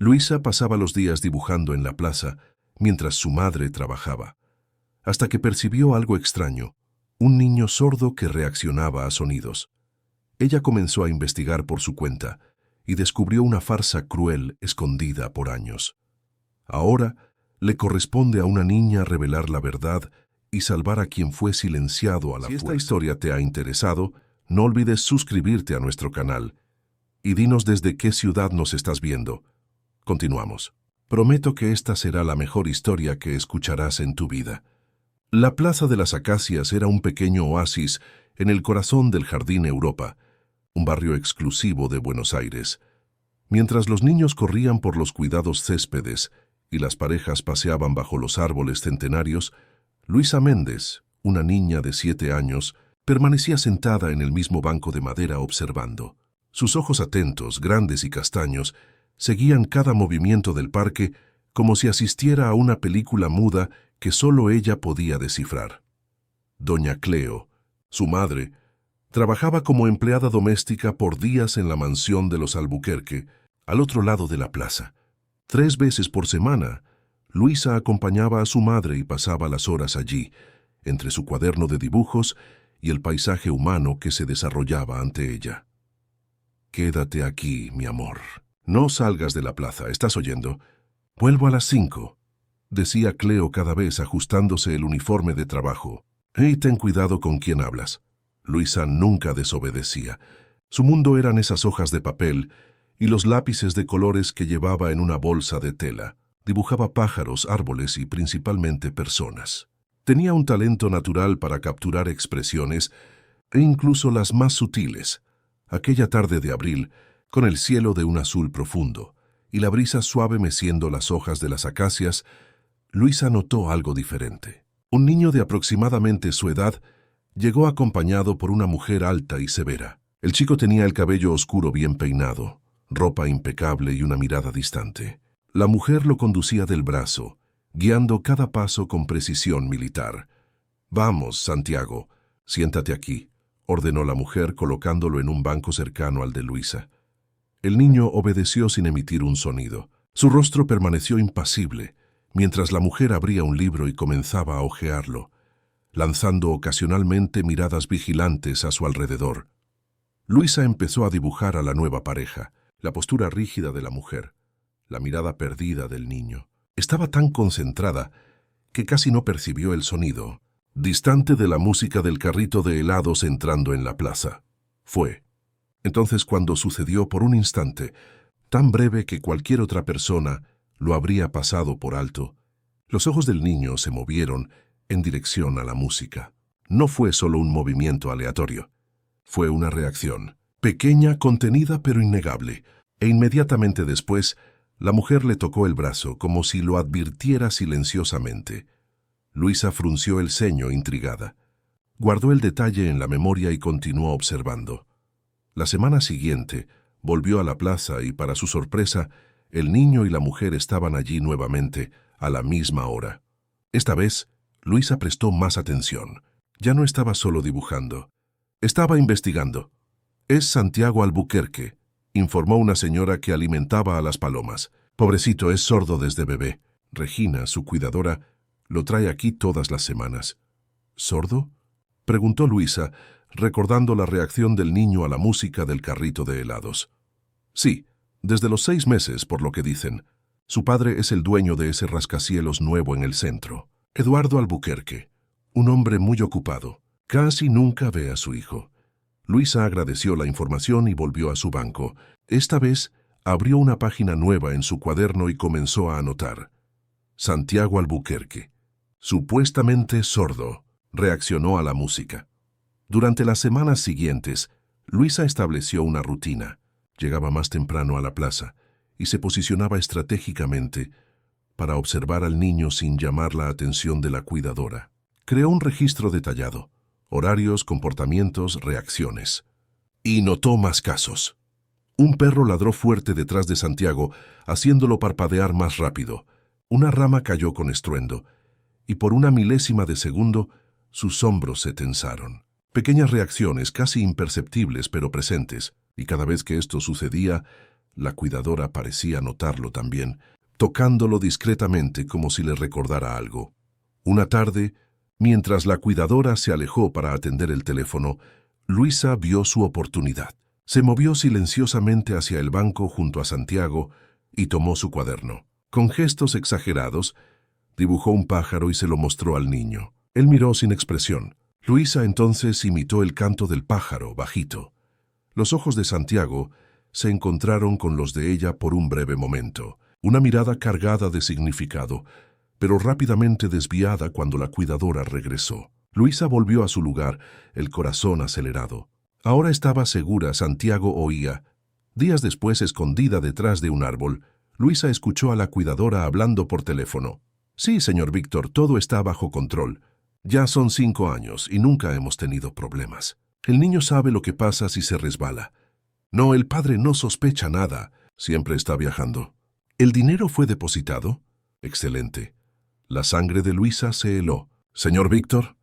Luisa pasaba los días dibujando en la plaza mientras su madre trabajaba, hasta que percibió algo extraño, un niño sordo que reaccionaba a sonidos. Ella comenzó a investigar por su cuenta y descubrió una farsa cruel escondida por años. Ahora le corresponde a una niña revelar la verdad y salvar a quien fue silenciado a la fuerza. Si esta historia te ha interesado, no olvides suscribirte a nuestro canal y dinos desde qué ciudad nos estás viendo. Continuamos. Prometo que esta será la mejor historia que escucharás en tu vida. La Plaza de las Acacias era un pequeño oasis en el corazón del Jardín Europa, un barrio exclusivo de Buenos Aires. Mientras los niños corrían por los cuidados céspedes y las parejas paseaban bajo los árboles centenarios, Luisa Méndez, una niña de 7 años, permanecía sentada en el mismo banco de madera observando. Sus ojos atentos, grandes y castaños, seguían cada movimiento del parque como si asistiera a una película muda que solo ella podía descifrar. Doña Cleo, su madre, trabajaba como empleada doméstica por días en la mansión de los Albuquerque, al otro lado de la plaza. 3 veces por semana, Luisa acompañaba a su madre y pasaba las horas allí, entre su cuaderno de dibujos y el paisaje humano que se desarrollaba ante ella. «Quédate aquí, mi amor. No salgas de la plaza, ¿estás oyendo? Vuelvo a las 5», decía Cleo cada vez ajustándose el uniforme de trabajo. «Y ten cuidado con quién hablas». Luisa nunca desobedecía. Su mundo eran esas hojas de papel y los lápices de colores que llevaba en una bolsa de tela. Dibujaba pájaros, árboles y principalmente personas. Tenía un talento natural para capturar expresiones e incluso las más sutiles. Aquella tarde de abril, con el cielo de un azul profundo y la brisa suave meciendo las hojas de las acacias, Luisa notó algo diferente. Un niño de aproximadamente su edad llegó acompañado por una mujer alta y severa. El chico tenía el cabello oscuro bien peinado, ropa impecable y una mirada distante. La mujer lo conducía del brazo, guiando cada paso con precisión militar. «Vamos, Santiago, siéntate aquí», ordenó la mujer colocándolo en un banco cercano al de Luisa. El niño obedeció sin emitir un sonido. Su rostro permaneció impasible, mientras la mujer abría un libro y comenzaba a hojearlo, lanzando ocasionalmente miradas vigilantes a su alrededor. Luisa empezó a dibujar a la nueva pareja, la postura rígida de la mujer, la mirada perdida del niño. Estaba tan concentrada que casi no percibió el sonido, distante de la música del carrito de helados entrando en la plaza. Fue entonces cuando sucedió por un instante, tan breve que cualquier otra persona lo habría pasado por alto. Los ojos del niño se movieron en dirección a la música. No fue solo un movimiento aleatorio. Fue una reacción, pequeña, contenida pero innegable, e inmediatamente después, la mujer le tocó el brazo como si lo advirtiera silenciosamente. Luisa frunció el ceño intrigada. Guardó el detalle en la memoria y continuó observando. La semana siguiente, volvió a la plaza y, para su sorpresa, el niño y la mujer estaban allí nuevamente, a la misma hora. Esta vez, Luisa prestó más atención. Ya no estaba solo dibujando. Estaba investigando. «Es Santiago Albuquerque», informó una señora que alimentaba a las palomas. «Pobrecito, es sordo desde bebé. Regina, su cuidadora, lo trae aquí todas las semanas». «¿Sordo?», preguntó Luisa, recordando la reacción del niño a la música del carrito de helados. «Sí, desde los 6 meses, por lo que dicen. Su padre es el dueño de ese rascacielos nuevo en el centro. Eduardo Albuquerque, un hombre muy ocupado. Casi nunca ve a su hijo». Luisa agradeció la información y volvió a su banco. Esta vez, abrió una página nueva en su cuaderno y comenzó a anotar. «Santiago Albuquerque, supuestamente sordo», reaccionó a la música. Durante las semanas siguientes, Luisa estableció una rutina. Llegaba más temprano a la plaza y se posicionaba estratégicamente para observar al niño sin llamar la atención de la cuidadora. Creó un registro detallado, horarios, comportamientos, reacciones. Y notó más casos. Un perro ladró fuerte detrás de Santiago, haciéndolo parpadear más rápido. Una rama cayó con estruendo, y por una milésima de segundo, sus hombros se tensaron. Pequeñas reacciones, casi imperceptibles pero presentes, y cada vez que esto sucedía, La cuidadora parecía notarlo también, tocándolo discretamente como si le recordara algo. Una tarde, mientras la cuidadora se alejó para atender el teléfono, Luisa vio su oportunidad. Se movió silenciosamente hacia el banco junto a Santiago y tomó su cuaderno. Con gestos exagerados, dibujó un pájaro y se lo mostró al niño. Él miró sin expresión. Luisa entonces imitó el canto del pájaro, bajito. Los ojos de Santiago se encontraron con los de ella por un breve momento. Una mirada cargada de significado, pero rápidamente desviada cuando la cuidadora regresó. Luisa volvió a su lugar, el corazón acelerado. Ahora estaba segura, Santiago oía. Días después, escondida detrás de un árbol, Luisa escuchó a la cuidadora hablando por teléfono. Sí, señor Víctor, todo está bajo control. Ya son 5 años y nunca hemos tenido problemas. El niño sabe lo que pasa si se resbala. No, el padre no sospecha nada. Siempre está viajando. ¿El dinero fue depositado? Excelente. La sangre de Luisa se heló. ¿Señor Víctor?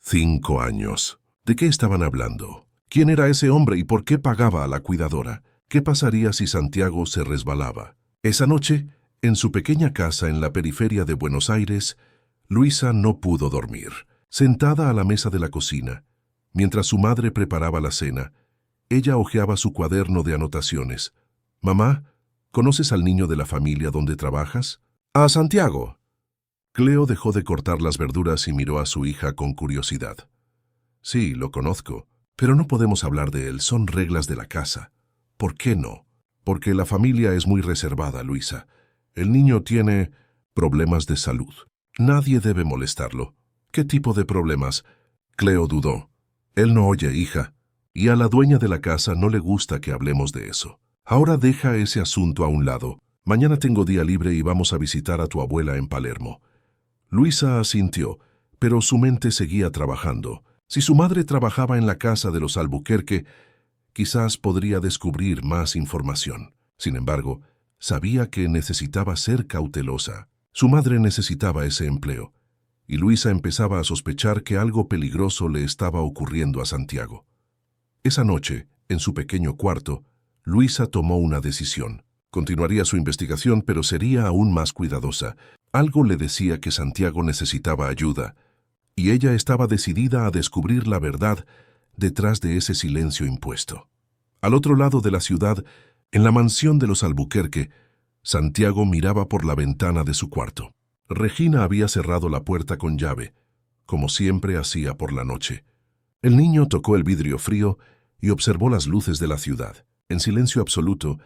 5 años. ¿De qué estaban hablando? ¿Quién era ese hombre y por qué pagaba a la cuidadora? ¿Qué pasaría si Santiago se resbalaba? Esa noche, en su pequeña casa en la periferia de Buenos Aires, Luisa no pudo dormir. Sentada a la mesa de la cocina, mientras su madre preparaba la cena, ella hojeaba su cuaderno de anotaciones. «Mamá, ¿conoces al niño de la familia donde trabajas?» «A Santiago». Cleo dejó de cortar las verduras y miró a su hija con curiosidad. «Sí, lo conozco, pero no podemos hablar de él, son reglas de la casa». «¿Por qué no?» «Porque la familia es muy reservada, Luisa. El niño tiene problemas de salud. Nadie debe molestarlo». «¿Qué tipo de problemas?» Cleo dudó. «Él no oye, hija, y a la dueña de la casa no le gusta que hablemos de eso. Ahora deja ese asunto a un lado. Mañana tengo día libre y vamos a visitar a tu abuela en Palermo». Luisa asintió, pero su mente seguía trabajando. Si su madre trabajaba en la casa de los Albuquerque, quizás podría descubrir más información. Sin embargo, sabía que necesitaba ser cautelosa. Su madre necesitaba ese empleo, y Luisa empezaba a sospechar que algo peligroso le estaba ocurriendo a Santiago. Esa noche, en su pequeño cuarto, Luisa tomó una decisión. Continuaría su investigación, pero sería aún más cuidadosa. Algo le decía que Santiago necesitaba ayuda, y ella estaba decidida a descubrir la verdad detrás de ese silencio impuesto. Al otro lado de la ciudad, en la mansión de los Albuquerque, Santiago miraba por la ventana de su cuarto. Regina había cerrado la puerta con llave, como siempre hacía por la noche. El niño tocó el vidrio frío y observó las luces de la ciudad. En silencio absoluto,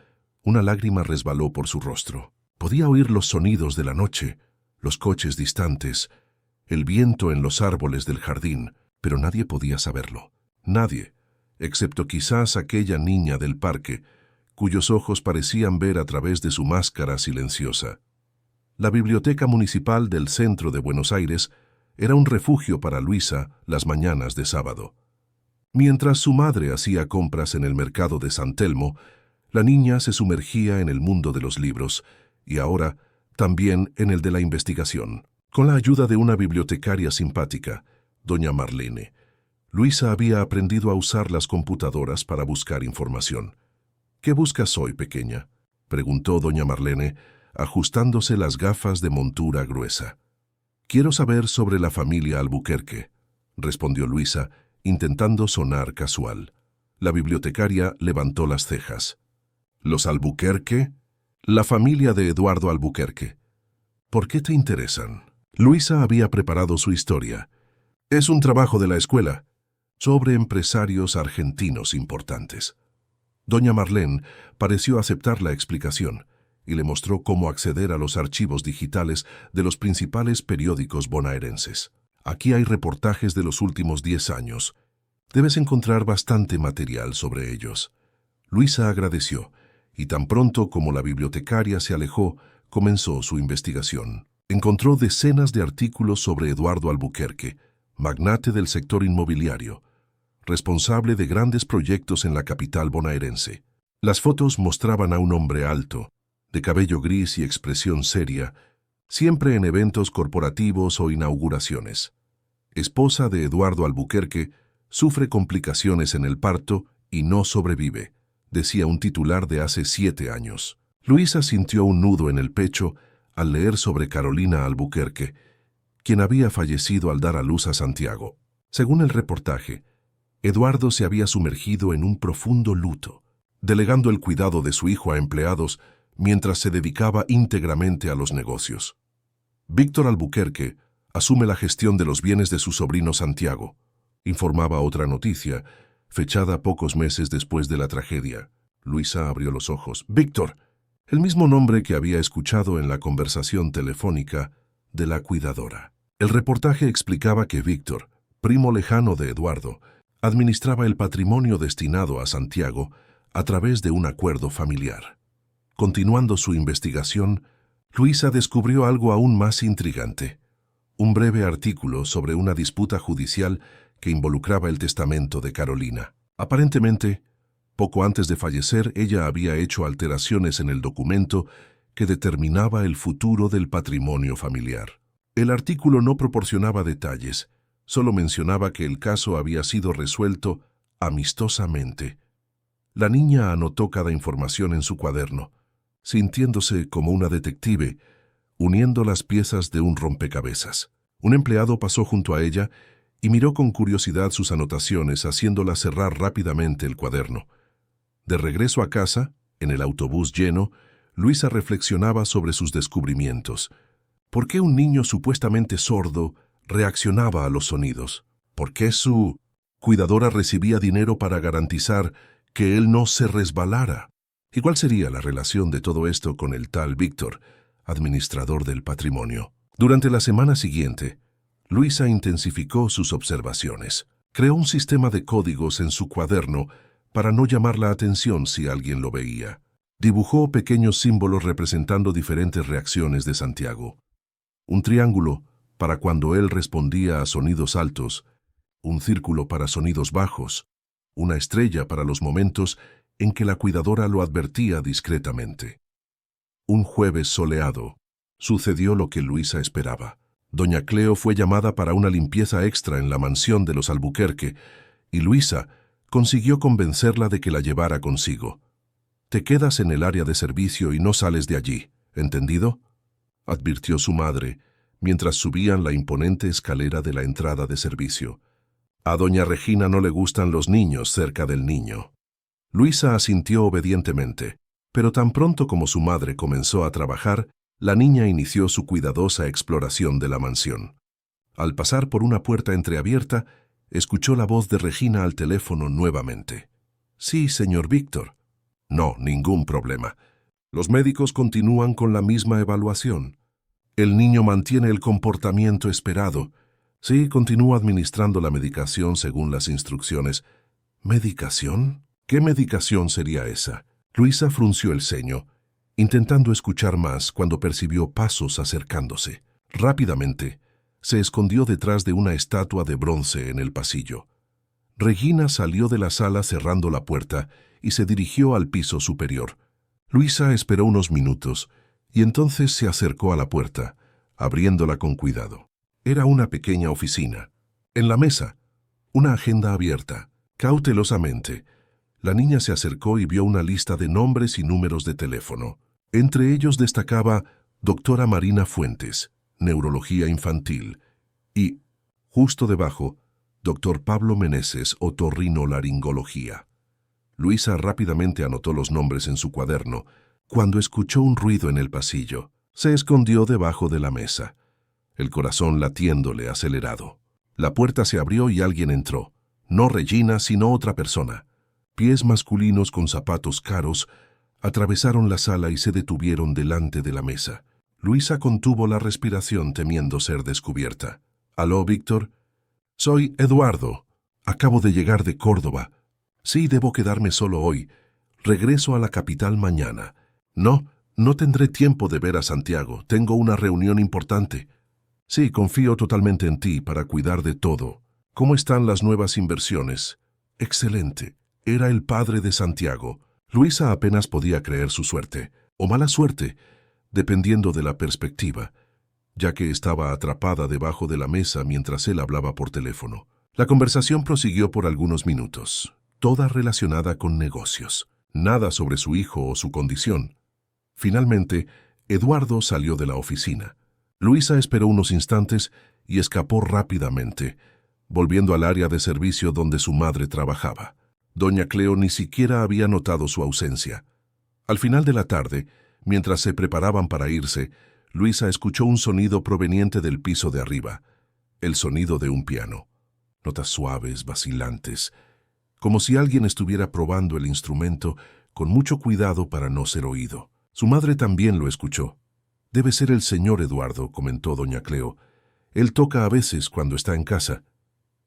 una lágrima resbaló por su rostro. Podía oír los sonidos de la noche, los coches distantes, el viento en los árboles del jardín, pero nadie podía saberlo. Nadie, excepto quizás aquella niña del parque, cuyos ojos parecían ver a través de su máscara silenciosa. La biblioteca municipal del centro de Buenos Aires era un refugio para Luisa las mañanas de sábado. Mientras su madre hacía compras en el mercado de San Telmo, la niña se sumergía en el mundo de los libros y ahora también en el de la investigación. Con la ayuda de una bibliotecaria simpática, doña Marlene, Luisa había aprendido a usar las computadoras para buscar información. «¿Qué buscas hoy, pequeña?», preguntó doña Marlene, ajustándose las gafas de montura gruesa. «Quiero saber sobre la familia Albuquerque», respondió Luisa, intentando sonar casual. La bibliotecaria levantó las cejas. «¿Los Albuquerque?» «La familia de Eduardo Albuquerque». «¿Por qué te interesan?» Luisa había preparado su historia. «Es un trabajo de la escuela, sobre empresarios argentinos importantes». Doña Marlene pareció aceptar la explicación y le mostró cómo acceder a los archivos digitales de los principales periódicos bonaerenses. «Aquí hay reportajes de los últimos 10 años. Debes encontrar bastante material sobre ellos». Luisa agradeció, y tan pronto como la bibliotecaria se alejó, comenzó su investigación. Encontró decenas de artículos sobre Eduardo Albuquerque, magnate del sector inmobiliario, responsable de grandes proyectos en la capital bonaerense. Las fotos mostraban a un hombre alto, de cabello gris y expresión seria, siempre en eventos corporativos o inauguraciones. Esposa de Eduardo Albuquerque, sufre complicaciones en el parto y no sobrevive. decía un titular de hace 7 años. Luisa sintió un nudo en el pecho al leer sobre Carolina Albuquerque, quien había fallecido al dar a luz a Santiago. Según el reportaje, Eduardo se había sumergido en un profundo luto, delegando el cuidado de su hijo a empleados mientras se dedicaba íntegramente a los negocios. Víctor Albuquerque asume la gestión de los bienes de su sobrino Santiago, informaba otra noticia, fechada pocos meses después de la tragedia. Luisa abrió los ojos. Víctor, el mismo nombre que había escuchado en la conversación telefónica de la cuidadora. El reportaje explicaba que Víctor, primo lejano de Eduardo, administraba el patrimonio destinado a Santiago a través de un acuerdo familiar. Continuando su investigación, Luisa descubrió algo aún más intrigante: un breve artículo sobre una disputa judicial que involucraba el testamento de Carolina. Aparentemente, poco antes de fallecer, ella había hecho alteraciones en el documento que determinaba el futuro del patrimonio familiar. El artículo no proporcionaba detalles, solo mencionaba que el caso había sido resuelto amistosamente. La niña anotó cada información en su cuaderno, sintiéndose como una detective, uniendo las piezas de un rompecabezas. Un empleado pasó junto a ella y miró con curiosidad sus anotaciones, haciéndola cerrar rápidamente el cuaderno. De regreso a casa, en el autobús lleno, Luisa reflexionaba sobre sus descubrimientos. ¿Por qué un niño supuestamente sordo reaccionaba a los sonidos? ¿Por qué su cuidadora recibía dinero para garantizar que él no se resbalara? ¿Y cuál sería la relación de todo esto con el tal Víctor, administrador del patrimonio? Durante la semana siguiente, Luisa intensificó sus observaciones. Creó un sistema de códigos en su cuaderno para no llamar la atención si alguien lo veía. Dibujó pequeños símbolos representando diferentes reacciones de Santiago. Un triángulo para cuando él respondía a sonidos altos, un círculo para sonidos bajos, una estrella para los momentos en que la cuidadora lo advertía discretamente. Un jueves soleado, sucedió lo que Luisa esperaba. Doña Cleo fue llamada para una limpieza extra en la mansión de los Albuquerque, y Luisa consiguió convencerla de que la llevara consigo. «Te quedas en el área de servicio y no sales de allí, ¿entendido?», advirtió su madre, mientras subían la imponente escalera de la entrada de servicio. «A doña Regina no le gustan los niños cerca del niño». Luisa asintió obedientemente, pero tan pronto como su madre comenzó a trabajar, la niña inició su cuidadosa exploración de la mansión. Al pasar por una puerta entreabierta, escuchó la voz de Regina al teléfono nuevamente. «Sí, señor Víctor». «No, ningún problema. Los médicos continúan con la misma evaluación. El niño mantiene el comportamiento esperado. Sí, continúa administrando la medicación según las instrucciones». «¿Medicación? ¿Qué medicación sería esa?». Luisa frunció el ceño, intentando escuchar más cuando percibió pasos acercándose. Rápidamente, se escondió detrás de una estatua de bronce en el pasillo. Regina salió de la sala cerrando la puerta y se dirigió al piso superior. Luisa esperó unos minutos y entonces se acercó a la puerta, abriéndola con cuidado. Era una pequeña oficina. En la mesa, una agenda abierta. Cautelosamente, la niña se acercó y vio una lista de nombres y números de teléfono. Entre ellos destacaba Doctora Marina Fuentes, Neurología Infantil, y, justo debajo, Dr. Pablo Meneses, Otorrinolaringología. Luisa rápidamente anotó los nombres en su cuaderno, cuando escuchó un ruido en el pasillo. Se escondió debajo de la mesa, el corazón latiéndole acelerado. La puerta se abrió y alguien entró. No Regina, sino otra persona. Pies masculinos con zapatos caros atravesaron la sala y se detuvieron delante de la mesa. Luisa contuvo la respiración temiendo ser descubierta. «¿Aló, Víctor?» «Soy Eduardo. Acabo de llegar de Córdoba. Sí, debo quedarme solo hoy. Regreso a la capital mañana. No tendré tiempo de ver a Santiago. Tengo una reunión importante». «Sí, confío totalmente en ti para cuidar de todo. ¿Cómo están las nuevas inversiones?» «Excelente». Era el padre de Santiago. Luisa apenas podía creer su suerte, o mala suerte, dependiendo de la perspectiva, ya que estaba atrapada debajo de la mesa mientras él hablaba por teléfono. La conversación prosiguió por algunos minutos, toda relacionada con negocios. nada sobre su hijo o su condición. Finalmente, Eduardo salió de la oficina. Luisa esperó unos instantes y escapó rápidamente, volviendo al área de servicio donde su madre trabajaba. Doña Cleo ni siquiera había notado su ausencia. Al final de la tarde, mientras se preparaban para irse, Luisa escuchó un sonido proveniente del piso de arriba, el sonido de un piano. Notas suaves, vacilantes, como si alguien estuviera probando el instrumento con mucho cuidado para no ser oído. Su madre también lo escuchó. «Debe ser el señor Eduardo», comentó doña Cleo. «Él toca a veces cuando está en casa».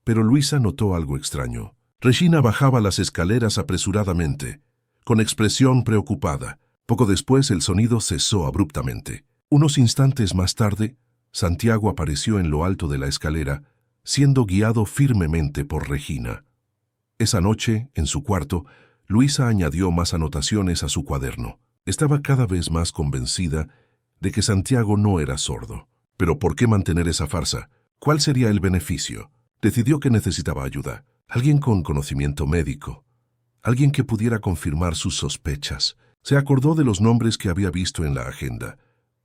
Pero Luisa notó algo extraño. Regina bajaba las escaleras apresuradamente, con expresión preocupada. Poco después el sonido cesó abruptamente. Unos instantes más tarde, Santiago apareció en lo alto de la escalera, siendo guiado firmemente por Regina. Esa noche, en su cuarto, Luisa añadió más anotaciones a su cuaderno. Estaba cada vez más convencida de que Santiago no era sordo. Pero ¿por qué mantener esa farsa? ¿Cuál sería el beneficio? Decidió que necesitaba ayuda. Alguien con conocimiento médico. Alguien que pudiera confirmar sus sospechas. Se acordó de los nombres que había visto en la agenda.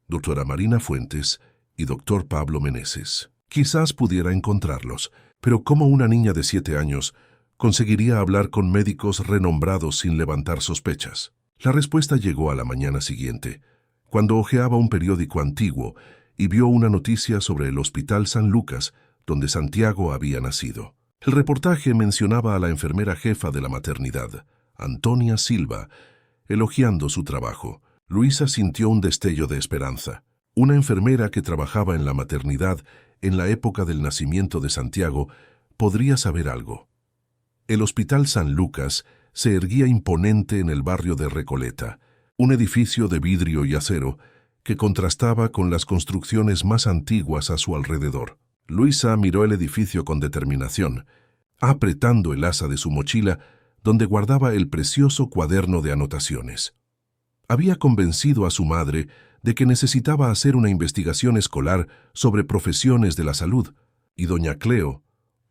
Doctora Marina Fuentes y doctor Pablo Meneses. Quizás pudiera encontrarlos, pero ¿cómo una niña de 7 años conseguiría hablar con médicos renombrados sin levantar sospechas? La respuesta llegó a la mañana siguiente, cuando hojeaba un periódico antiguo y vio una noticia sobre el Hospital San Lucas, donde Santiago había nacido. El reportaje mencionaba a la enfermera jefa de la maternidad, Antonia Silva, elogiando su trabajo. Luisa sintió un destello de esperanza. Una enfermera que trabajaba en la maternidad en la época del nacimiento de Santiago podría saber algo. El Hospital San Lucas se erguía imponente en el barrio de Recoleta, un edificio de vidrio y acero que contrastaba con las construcciones más antiguas a su alrededor. Luisa miró el edificio con determinación, apretando el asa de su mochila donde guardaba el precioso cuaderno de anotaciones. Había convencido a su madre de que necesitaba hacer una investigación escolar sobre profesiones de la salud, y doña Cleo,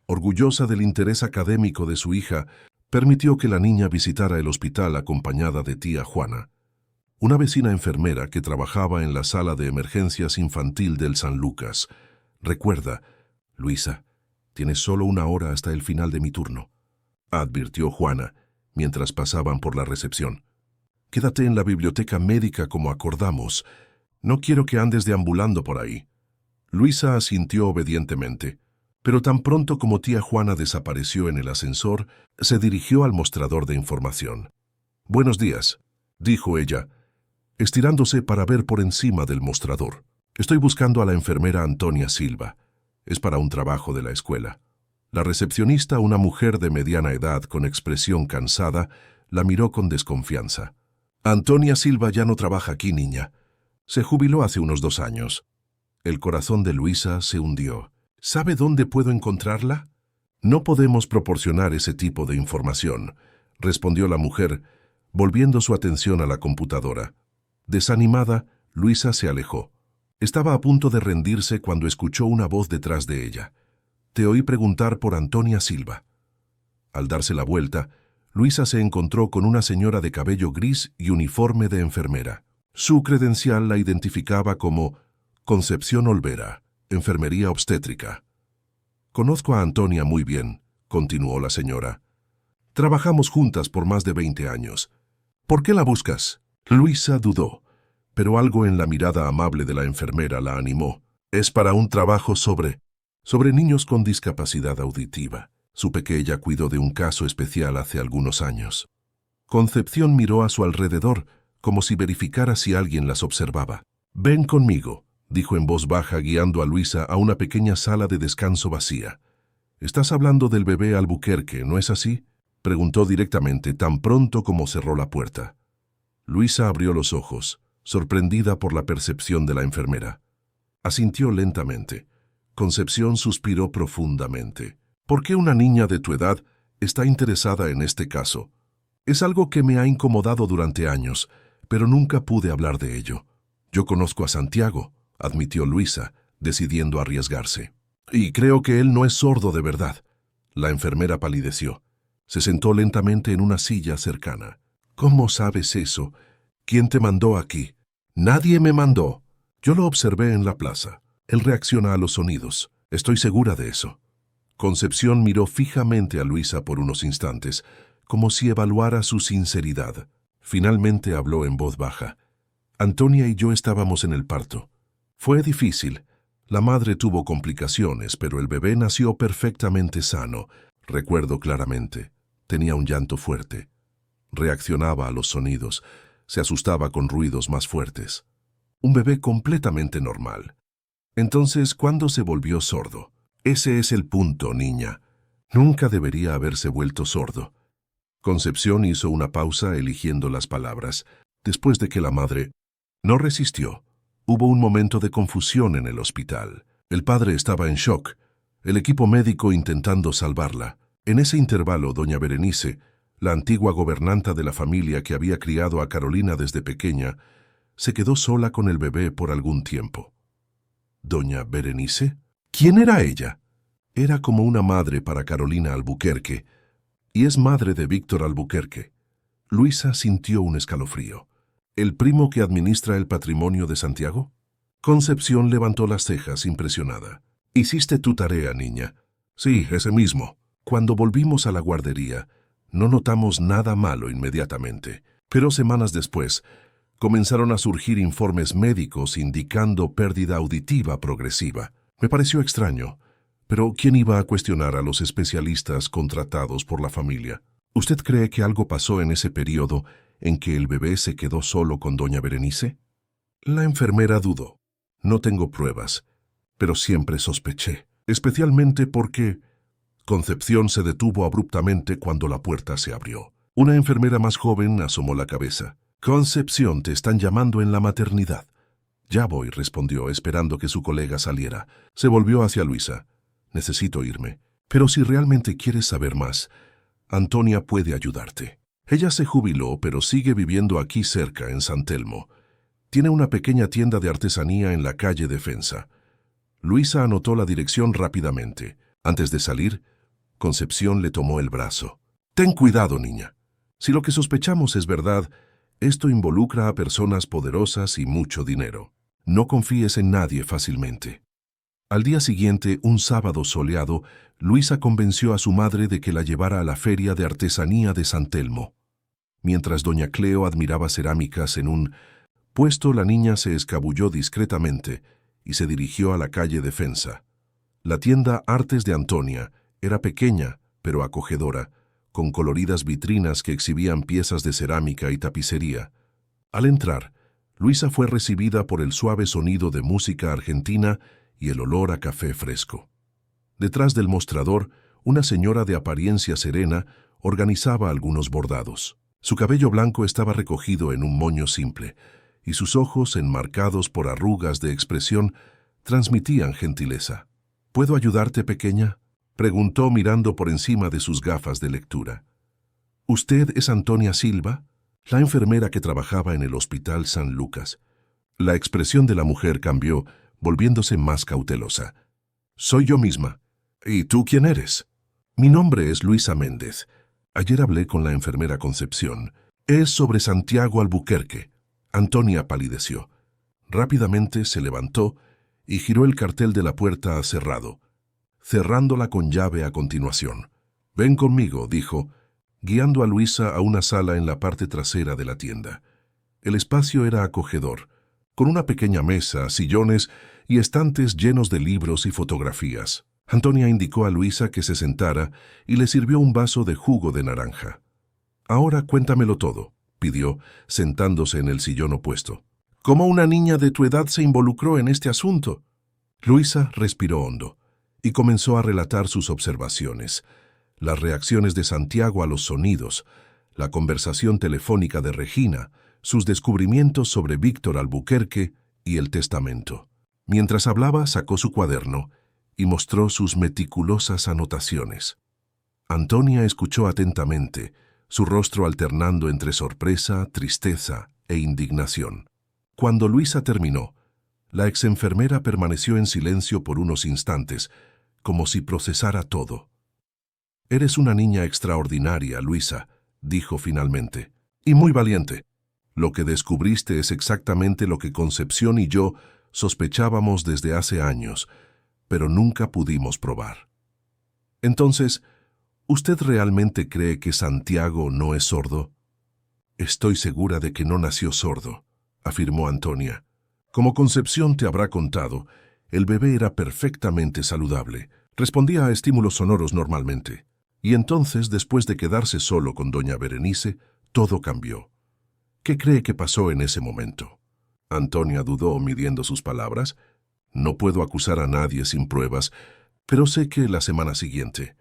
orgullosa del interés académico de su hija, permitió que la niña visitara el hospital acompañada de tía Juana, una vecina enfermera que trabajaba en la sala de emergencias infantil del San Lucas. «Recuerda, Luisa, tienes solo 1 hora hasta el final de mi turno», advirtió Juana, mientras pasaban por la recepción. «Quédate en la biblioteca médica como acordamos. No quiero que andes deambulando por ahí». Luisa asintió obedientemente, pero tan pronto como tía Juana desapareció en el ascensor, se dirigió al mostrador de información. «Buenos días», dijo ella, estirándose para ver por encima del mostrador. «Estoy buscando a la enfermera Antonia Silva. Es para un trabajo de la escuela». La recepcionista, una mujer de mediana edad con expresión cansada, la miró con desconfianza. «Antonia Silva ya no trabaja aquí, niña. Se jubiló hace unos 2 años». El corazón de Luisa se hundió. «¿Sabe dónde puedo encontrarla?» «No podemos proporcionar ese tipo de información», respondió la mujer, volviendo su atención a la computadora. Desanimada, Luisa se alejó. Estaba a punto de rendirse cuando escuchó una voz detrás de ella. «Te oí preguntar por Antonia Silva». Al darse la vuelta, Luisa se encontró con una señora de cabello gris y uniforme de enfermera. Su credencial la identificaba como Concepción Olvera, enfermería obstétrica. «Conozco a Antonia muy bien», continuó la señora. «Trabajamos juntas por más de 20 años. ¿Por qué la buscas?» Luisa dudó, pero algo en la mirada amable de la enfermera la animó. «Es para un trabajo sobre niños con discapacidad auditiva. Supe que ella cuidó de un caso especial hace algunos años». Concepción miró a su alrededor, como si verificara si alguien las observaba. «Ven conmigo», dijo en voz baja, guiando a Luisa a una pequeña sala de descanso vacía. «Estás hablando del bebé Albuquerque, ¿no es así?», preguntó directamente tan pronto como cerró la puerta. Luisa abrió los ojos, sorprendida por la percepción de la enfermera. Asintió lentamente. Concepción suspiró profundamente. «¿Por qué una niña de tu edad está interesada en este caso? Es algo que me ha incomodado durante años, pero nunca pude hablar de ello. Yo conozco a Santiago», admitió Luisa, decidiendo arriesgarse. «Y creo que él no es sordo de verdad». La enfermera palideció. Se sentó lentamente en una silla cercana. ¿Cómo sabes eso? ¿Quién te mandó aquí? Nadie me mandó. Yo lo observé en la plaza. Él reacciona a los sonidos. Estoy segura de eso. Concepción miró fijamente a Luisa por unos instantes, como si evaluara su sinceridad. Finalmente habló en voz baja. Antonia y yo estábamos en el parto. Fue difícil. La madre tuvo complicaciones, pero el bebé nació perfectamente sano. Recuerdo claramente. Tenía un llanto fuerte. Reaccionaba a los sonidos. Se asustaba con ruidos más fuertes. Un bebé completamente normal. Entonces, ¿cuándo se volvió sordo? Ese es el punto, niña. Nunca debería haberse vuelto sordo. Concepción hizo una pausa eligiendo las palabras, después de que la madre no resistió. Hubo un momento de confusión en el hospital. El padre estaba en shock, el equipo médico intentando salvarla. En ese intervalo, doña Berenice, la antigua gobernanta de la familia que había criado a Carolina desde pequeña, se quedó sola con el bebé por algún tiempo. ¿Doña Berenice? ¿Quién era ella? Era como una madre para Carolina Albuquerque, y es madre de Víctor Albuquerque. Luisa sintió un escalofrío. ¿El primo que administra el patrimonio de Santiago? Concepción levantó las cejas impresionada. ¿Hiciste tu tarea, niña? Sí, ese mismo. Cuando volvimos a la guardería, no notamos nada malo inmediatamente, pero semanas después, comenzaron a surgir informes médicos indicando pérdida auditiva progresiva. Me pareció extraño, pero ¿quién iba a cuestionar a los especialistas contratados por la familia? ¿Usted cree que algo pasó en ese periodo en que el bebé se quedó solo con doña Berenice? La enfermera dudó. No tengo pruebas, pero siempre sospeché, especialmente porque Concepción se detuvo abruptamente cuando la puerta se abrió. Una enfermera más joven asomó la cabeza. Concepción, te están llamando en la maternidad. Ya voy, respondió, esperando que su colega saliera. Se volvió hacia Luisa. Necesito irme. Pero si realmente quieres saber más, Antonia puede ayudarte. Ella se jubiló, pero sigue viviendo aquí cerca, en San Telmo. Tiene una pequeña tienda de artesanía en la calle Defensa. Luisa anotó la dirección rápidamente. Antes de salir, Concepción le tomó el brazo. Ten cuidado, niña. Si lo que sospechamos es verdad, esto involucra a personas poderosas y mucho dinero. No confíes en nadie fácilmente. Al día siguiente, un sábado soleado, Luisa convenció a su madre de que la llevara a la feria de artesanía de San Telmo. Mientras doña Cleo admiraba cerámicas en un puesto, la niña se escabulló discretamente y se dirigió a la calle Defensa. La tienda Artes de Antonia era pequeña, pero acogedora, con coloridas vitrinas que exhibían piezas de cerámica y tapicería. Al entrar, Luisa fue recibida por el suave sonido de música argentina y el olor a café fresco. Detrás del mostrador, una señora de apariencia serena organizaba algunos bordados. Su cabello blanco estaba recogido en un moño simple, y sus ojos, enmarcados por arrugas de expresión, transmitían gentileza. ¿Puedo ayudarte, pequeña?, preguntó mirando por encima de sus gafas de lectura. ¿Usted es Antonia Silva?, la enfermera que trabajaba en el Hospital San Lucas. La expresión de la mujer cambió, volviéndose más cautelosa. Soy yo misma. ¿Y tú quién eres? Mi nombre es Luisa Méndez. Ayer hablé con la enfermera Concepción. Es sobre Santiago Albuquerque. Antonia palideció. Rápidamente se levantó y giró el cartel de la puerta a cerrado, cerrándola con llave a continuación. Ven conmigo, dijo, guiando a Luisa a una sala en la parte trasera de la tienda. El espacio era acogedor, con una pequeña mesa, sillones y estantes llenos de libros y fotografías. Antonia indicó a Luisa que se sentara y le sirvió un vaso de jugo de naranja. Ahora cuéntamelo todo, pidió, sentándose en el sillón opuesto. ¿Cómo una niña de tu edad se involucró en este asunto? Luisa respiró hondo y comenzó a relatar sus observaciones, las reacciones de Santiago a los sonidos, la conversación telefónica de Regina, sus descubrimientos sobre Víctor Albuquerque y el testamento. Mientras hablaba, sacó su cuaderno y mostró sus meticulosas anotaciones. Antonia escuchó atentamente, su rostro alternando entre sorpresa, tristeza e indignación. Cuando Luisa terminó, la exenfermera permaneció en silencio por unos instantes, como si procesara todo. Eres una niña extraordinaria, Luisa, dijo finalmente. Y muy valiente. Lo que descubriste es exactamente lo que Concepción y yo sospechábamos desde hace años, pero nunca pudimos probar. Entonces, ¿usted realmente cree que Santiago no es sordo? Estoy segura de que no nació sordo, afirmó Antonia. Como Concepción te habrá contado, el bebé era perfectamente saludable, respondía a estímulos sonoros normalmente. Y entonces, después de quedarse solo con doña Berenice, todo cambió. ¿Qué cree que pasó en ese momento? Antonia dudó, midiendo sus palabras. No puedo acusar a nadie sin pruebas, pero sé que la semana siguiente,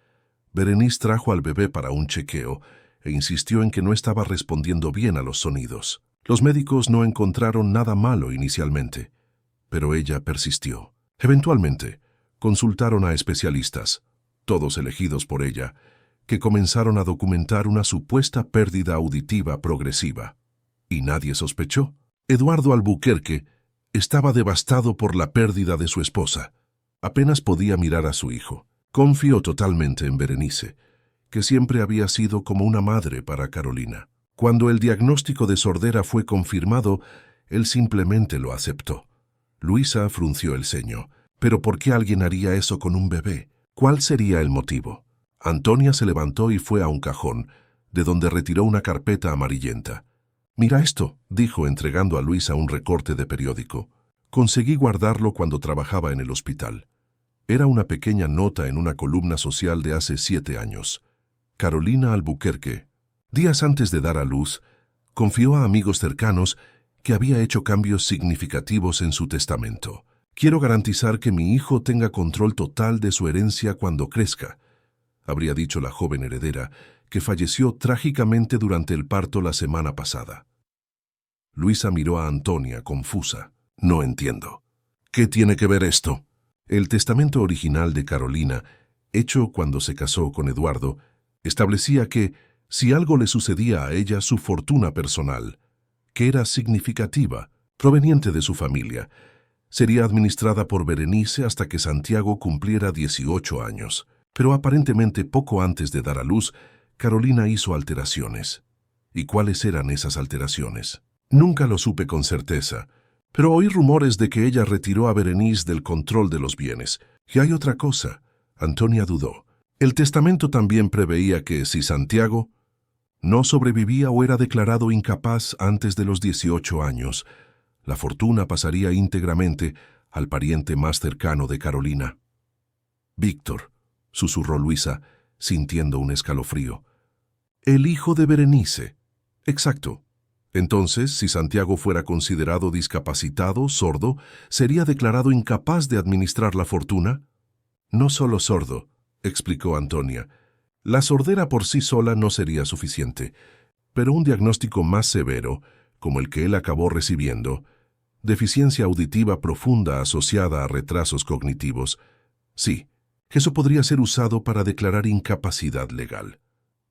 Berenice trajo al bebé para un chequeo e insistió en que no estaba respondiendo bien a los sonidos. Los médicos no encontraron nada malo inicialmente, pero ella persistió. Eventualmente, consultaron a especialistas, todos elegidos por ella, que comenzaron a documentar una supuesta pérdida auditiva progresiva. Y nadie sospechó. Eduardo Albuquerque estaba devastado por la pérdida de su esposa. Apenas podía mirar a su hijo. Confió totalmente en Berenice, que siempre había sido como una madre para Carolina. Cuando el diagnóstico de sordera fue confirmado, él simplemente lo aceptó. Luisa frunció el ceño. ¿Pero por qué alguien haría eso con un bebé? ¿Cuál sería el motivo? Antonia se levantó y fue a un cajón, de donde retiró una carpeta amarillenta. «Mira esto», dijo entregando a Luisa un recorte de periódico. «Conseguí guardarlo cuando trabajaba en el hospital». Era una pequeña nota en una columna social de hace 7 años. Carolina Albuquerque, días antes de dar a luz, confió a amigos cercanos que había hecho cambios significativos en su testamento. «Quiero garantizar que mi hijo tenga control total de su herencia cuando crezca», habría dicho la joven heredera, que falleció trágicamente durante el parto la semana pasada. Luisa miró a Antonia, confusa. «No entiendo. ¿Qué tiene que ver esto?» El testamento original de Carolina, hecho cuando se casó con Eduardo, establecía que, si algo le sucedía a ella, su fortuna personal, que era significativa, proveniente de su familia, sería administrada por Berenice hasta que Santiago cumpliera 18 años. Pero aparentemente poco antes de dar a luz, Carolina hizo alteraciones. ¿Y cuáles eran esas alteraciones? Nunca lo supe con certeza, pero oí rumores de que ella retiró a Berenice del control de los bienes. Y hay otra cosa. Antonia dudó. El testamento también preveía que si Santiago no sobrevivía o era declarado incapaz antes de los 18 años, la fortuna pasaría íntegramente al pariente más cercano de Carolina. «Víctor», susurró Luisa, sintiendo un escalofrío. «El hijo de Berenice». «Exacto. Entonces, si Santiago fuera considerado discapacitado, sordo, ¿sería declarado incapaz de administrar la fortuna?» «No solo sordo», explicó Antonia. «La sordera por sí sola no sería suficiente, pero un diagnóstico más severo, como el que él acabó recibiendo, deficiencia auditiva profunda asociada a retrasos cognitivos, sí, eso podría ser usado para declarar incapacidad legal».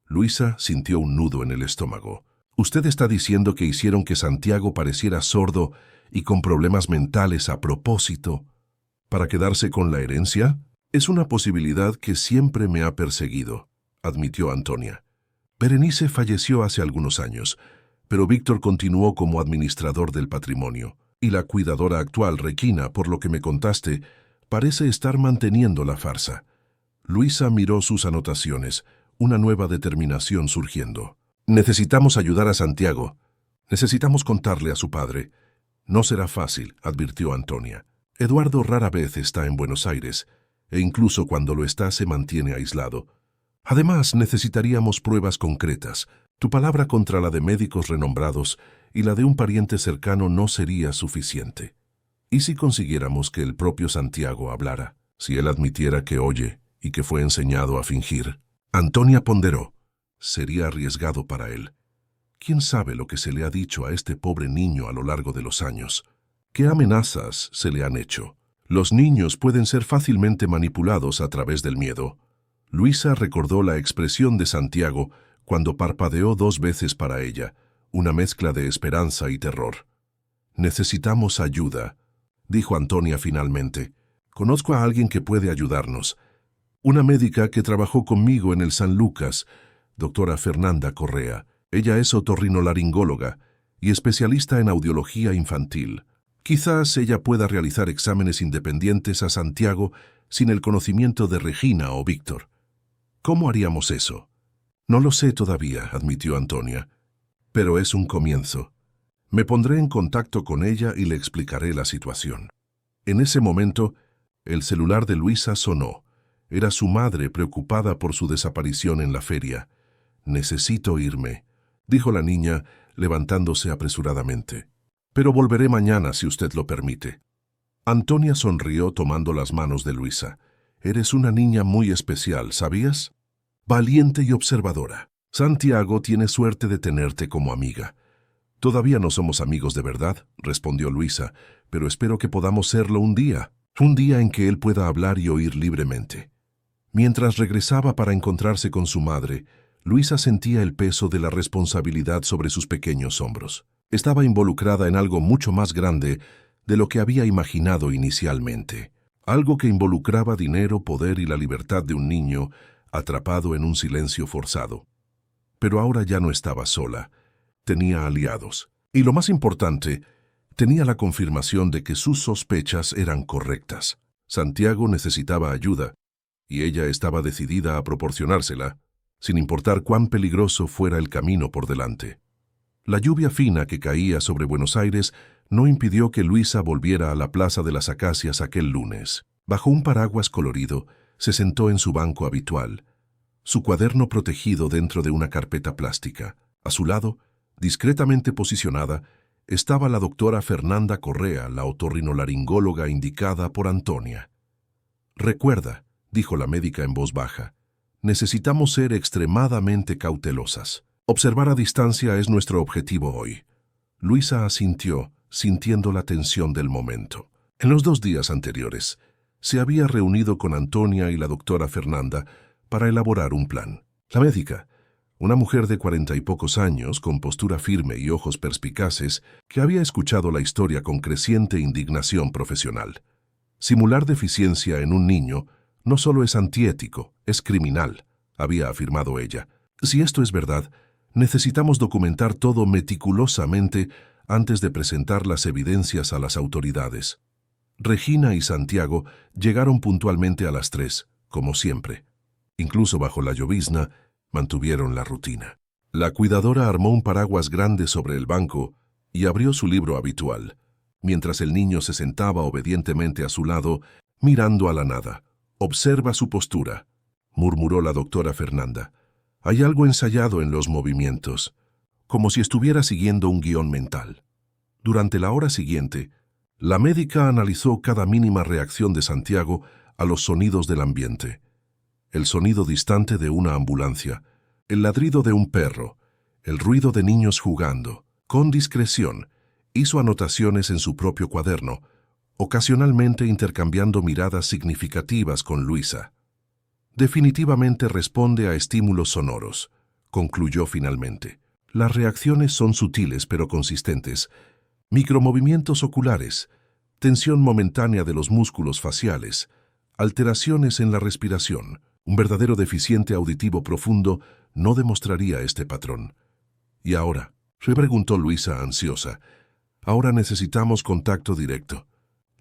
Luisa sintió un nudo en el estómago. «¿Usted está diciendo que hicieron que Santiago pareciera sordo y con problemas mentales a propósito para quedarse con la herencia?» «Es una posibilidad que siempre me ha perseguido», admitió Antonia. «Berenice falleció hace algunos años, pero Víctor continuó como administrador del patrimonio, y la cuidadora actual, Requina, por lo que me contaste, parece estar manteniendo la farsa». Luisa miró sus anotaciones, una nueva determinación surgiendo. «Necesitamos ayudar a Santiago. Necesitamos contarle a su padre». «No será fácil», advirtió Antonia. «Eduardo rara vez está en Buenos Aires, e incluso cuando lo está se mantiene aislado. Además, necesitaríamos pruebas concretas. Tu palabra contra la de médicos renombrados y la de un pariente cercano no sería suficiente. ¿Y si consiguiéramos que el propio Santiago hablara? Si él admitiera que oye y que fue enseñado a fingir?» Antonia ponderó. Sería arriesgado para él. ¿Quién sabe lo que se le ha dicho a este pobre niño a lo largo de los años? ¿Qué amenazas se le han hecho? Los niños pueden ser fácilmente manipulados a través del miedo. Luisa recordó la expresión de Santiago cuando parpadeó 2 veces para ella, una mezcla de esperanza y terror. «Necesitamos ayuda», dijo Antonia finalmente. «Conozco a alguien que puede ayudarnos. Una médica que trabajó conmigo en el San Lucas, doctora Fernanda Correa. Ella es otorrinolaringóloga y especialista en audiología infantil. Quizás ella pueda realizar exámenes independientes a Santiago sin el conocimiento de Regina o Víctor. ¿Cómo haríamos eso? No lo sé todavía, admitió Antonia, pero es un comienzo. Me pondré en contacto con ella y le explicaré la situación. En ese momento, el celular de Luisa sonó. Era su madre preocupada por su desaparición en la feria. «Necesito irme», dijo la niña, levantándose apresuradamente. «Pero volveré mañana si usted lo permite». Antonia sonrió tomando las manos de Luisa. «Eres una niña muy especial, ¿sabías? Valiente y observadora. Santiago tiene suerte de tenerte como amiga». «Todavía no somos amigos de verdad», respondió Luisa, «pero espero que podamos serlo un día en que él pueda hablar y oír libremente». Mientras regresaba para encontrarse con su madre, Luisa sentía el peso de la responsabilidad sobre sus pequeños hombros. Estaba involucrada en algo mucho más grande de lo que había imaginado inicialmente. Algo que involucraba dinero, poder y la libertad de un niño atrapado en un silencio forzado. Pero ahora ya no estaba sola. Tenía aliados. Y lo más importante, tenía la confirmación de que sus sospechas eran correctas. Santiago necesitaba ayuda, y ella estaba decidida a proporcionársela, sin importar cuán peligroso fuera el camino por delante. La lluvia fina que caía sobre Buenos Aires no impidió que Luisa volviera a la Plaza de las Acacias aquel lunes. Bajo un paraguas colorido, se sentó en su banco habitual, su cuaderno protegido dentro de una carpeta plástica. A su lado, discretamente posicionada, estaba la doctora Fernanda Correa, la otorrinolaringóloga indicada por Antonia. «Recuerda», dijo la médica en voz baja, «necesitamos ser extremadamente cautelosas. Observar a distancia es nuestro objetivo hoy». Luisa asintió, sintiendo la tensión del momento. En los 2 días anteriores, se había reunido con Antonia y la doctora Fernanda para elaborar un plan. La médica, una mujer de 40 y pocos años, con postura firme y ojos perspicaces, que había escuchado la historia con creciente indignación profesional. Simular deficiencia en un niño no solo es antiético, es criminal, había afirmado ella. Si esto es verdad, necesitamos documentar todo meticulosamente antes de presentar las evidencias a las autoridades. Regina y Santiago llegaron puntualmente a las 3, como siempre. Incluso bajo la llovizna, mantuvieron la rutina. La cuidadora armó un paraguas grande sobre el banco y abrió su libro habitual, mientras el niño se sentaba obedientemente a su lado, mirando a la nada. «Observa su postura», murmuró la doctora Fernanda. «Hay algo ensayado en los movimientos, como si estuviera siguiendo un guión mental». Durante la hora siguiente, la médica analizó cada mínima reacción de Santiago a los sonidos del ambiente. El sonido distante de una ambulancia, el ladrido de un perro, el ruido de niños jugando. Con discreción, hizo anotaciones en su propio cuaderno, ocasionalmente intercambiando miradas significativas con Luisa. «Definitivamente responde a estímulos sonoros», concluyó finalmente. «Las reacciones son sutiles pero consistentes. Micromovimientos oculares, tensión momentánea de los músculos faciales, alteraciones en la respiración. Un verdadero deficiente auditivo profundo no demostraría este patrón». «¿Y ahora?», se preguntó Luisa ansiosa. «Ahora necesitamos contacto directo.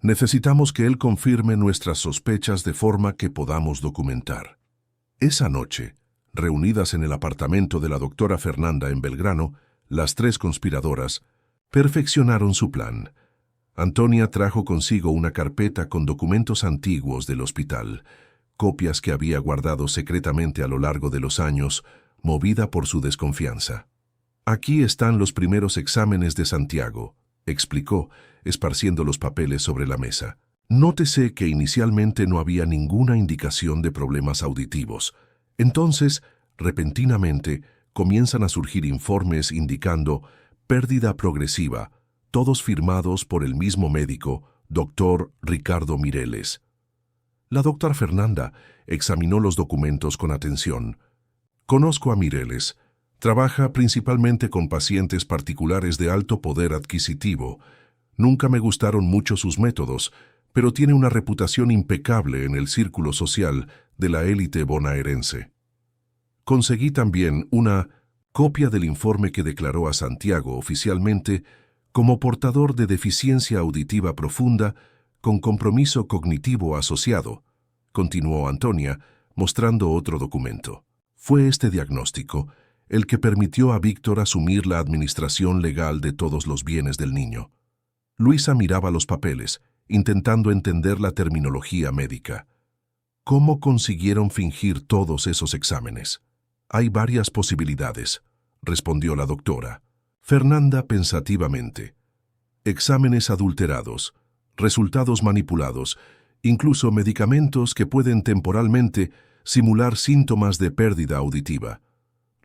Necesitamos que él confirme nuestras sospechas de forma que podamos documentar». Esa noche, reunidas en el apartamento de la doctora Fernanda en Belgrano, las 3 conspiradoras perfeccionaron su plan. Antonia trajo consigo una carpeta con documentos antiguos del hospital, copias que había guardado secretamente a lo largo de los años, movida por su desconfianza. «Aquí están los primeros exámenes de Santiago», explicó, esparciendo los papeles sobre la mesa. «Nótese que inicialmente no había ninguna indicación de problemas auditivos. Entonces, repentinamente, comienzan a surgir informes indicando pérdida progresiva, todos firmados por el mismo médico, doctor Ricardo Mireles». La doctora Fernanda examinó los documentos con atención. «Conozco a Mireles. Trabaja principalmente con pacientes particulares de alto poder adquisitivo. Nunca me gustaron mucho sus métodos, pero tiene una reputación impecable en el círculo social de la élite bonaerense. Conseguí también una copia del informe que declaró a Santiago oficialmente como portador de deficiencia auditiva profunda con compromiso cognitivo asociado, continuó Antonia, mostrando otro documento. Fue este diagnóstico el que permitió a Víctor asumir la administración legal de todos los bienes del niño. Luisa miraba los papeles, intentando entender la terminología médica. ¿Cómo consiguieron fingir todos esos exámenes? Hay varias posibilidades, respondió la doctora. Fernanda pensativamente. Exámenes adulterados, resultados manipulados, incluso medicamentos que pueden temporalmente simular síntomas de pérdida auditiva.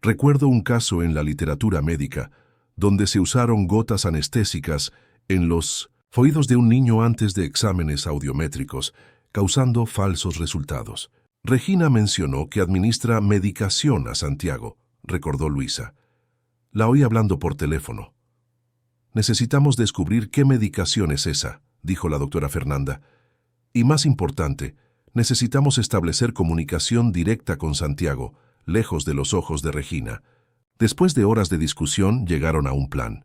Recuerdo un caso en la literatura médica donde se usaron gotas anestésicas en los oídos de un niño antes de exámenes audiométricos, causando falsos resultados. Regina mencionó que administra medicación a Santiago, recordó Luisa. La oí hablando por teléfono. Necesitamos descubrir qué medicación es esa, dijo la doctora Fernanda. Y más importante, necesitamos establecer comunicación directa con Santiago, lejos de los ojos de Regina. Después de horas de discusión, llegaron a un plan.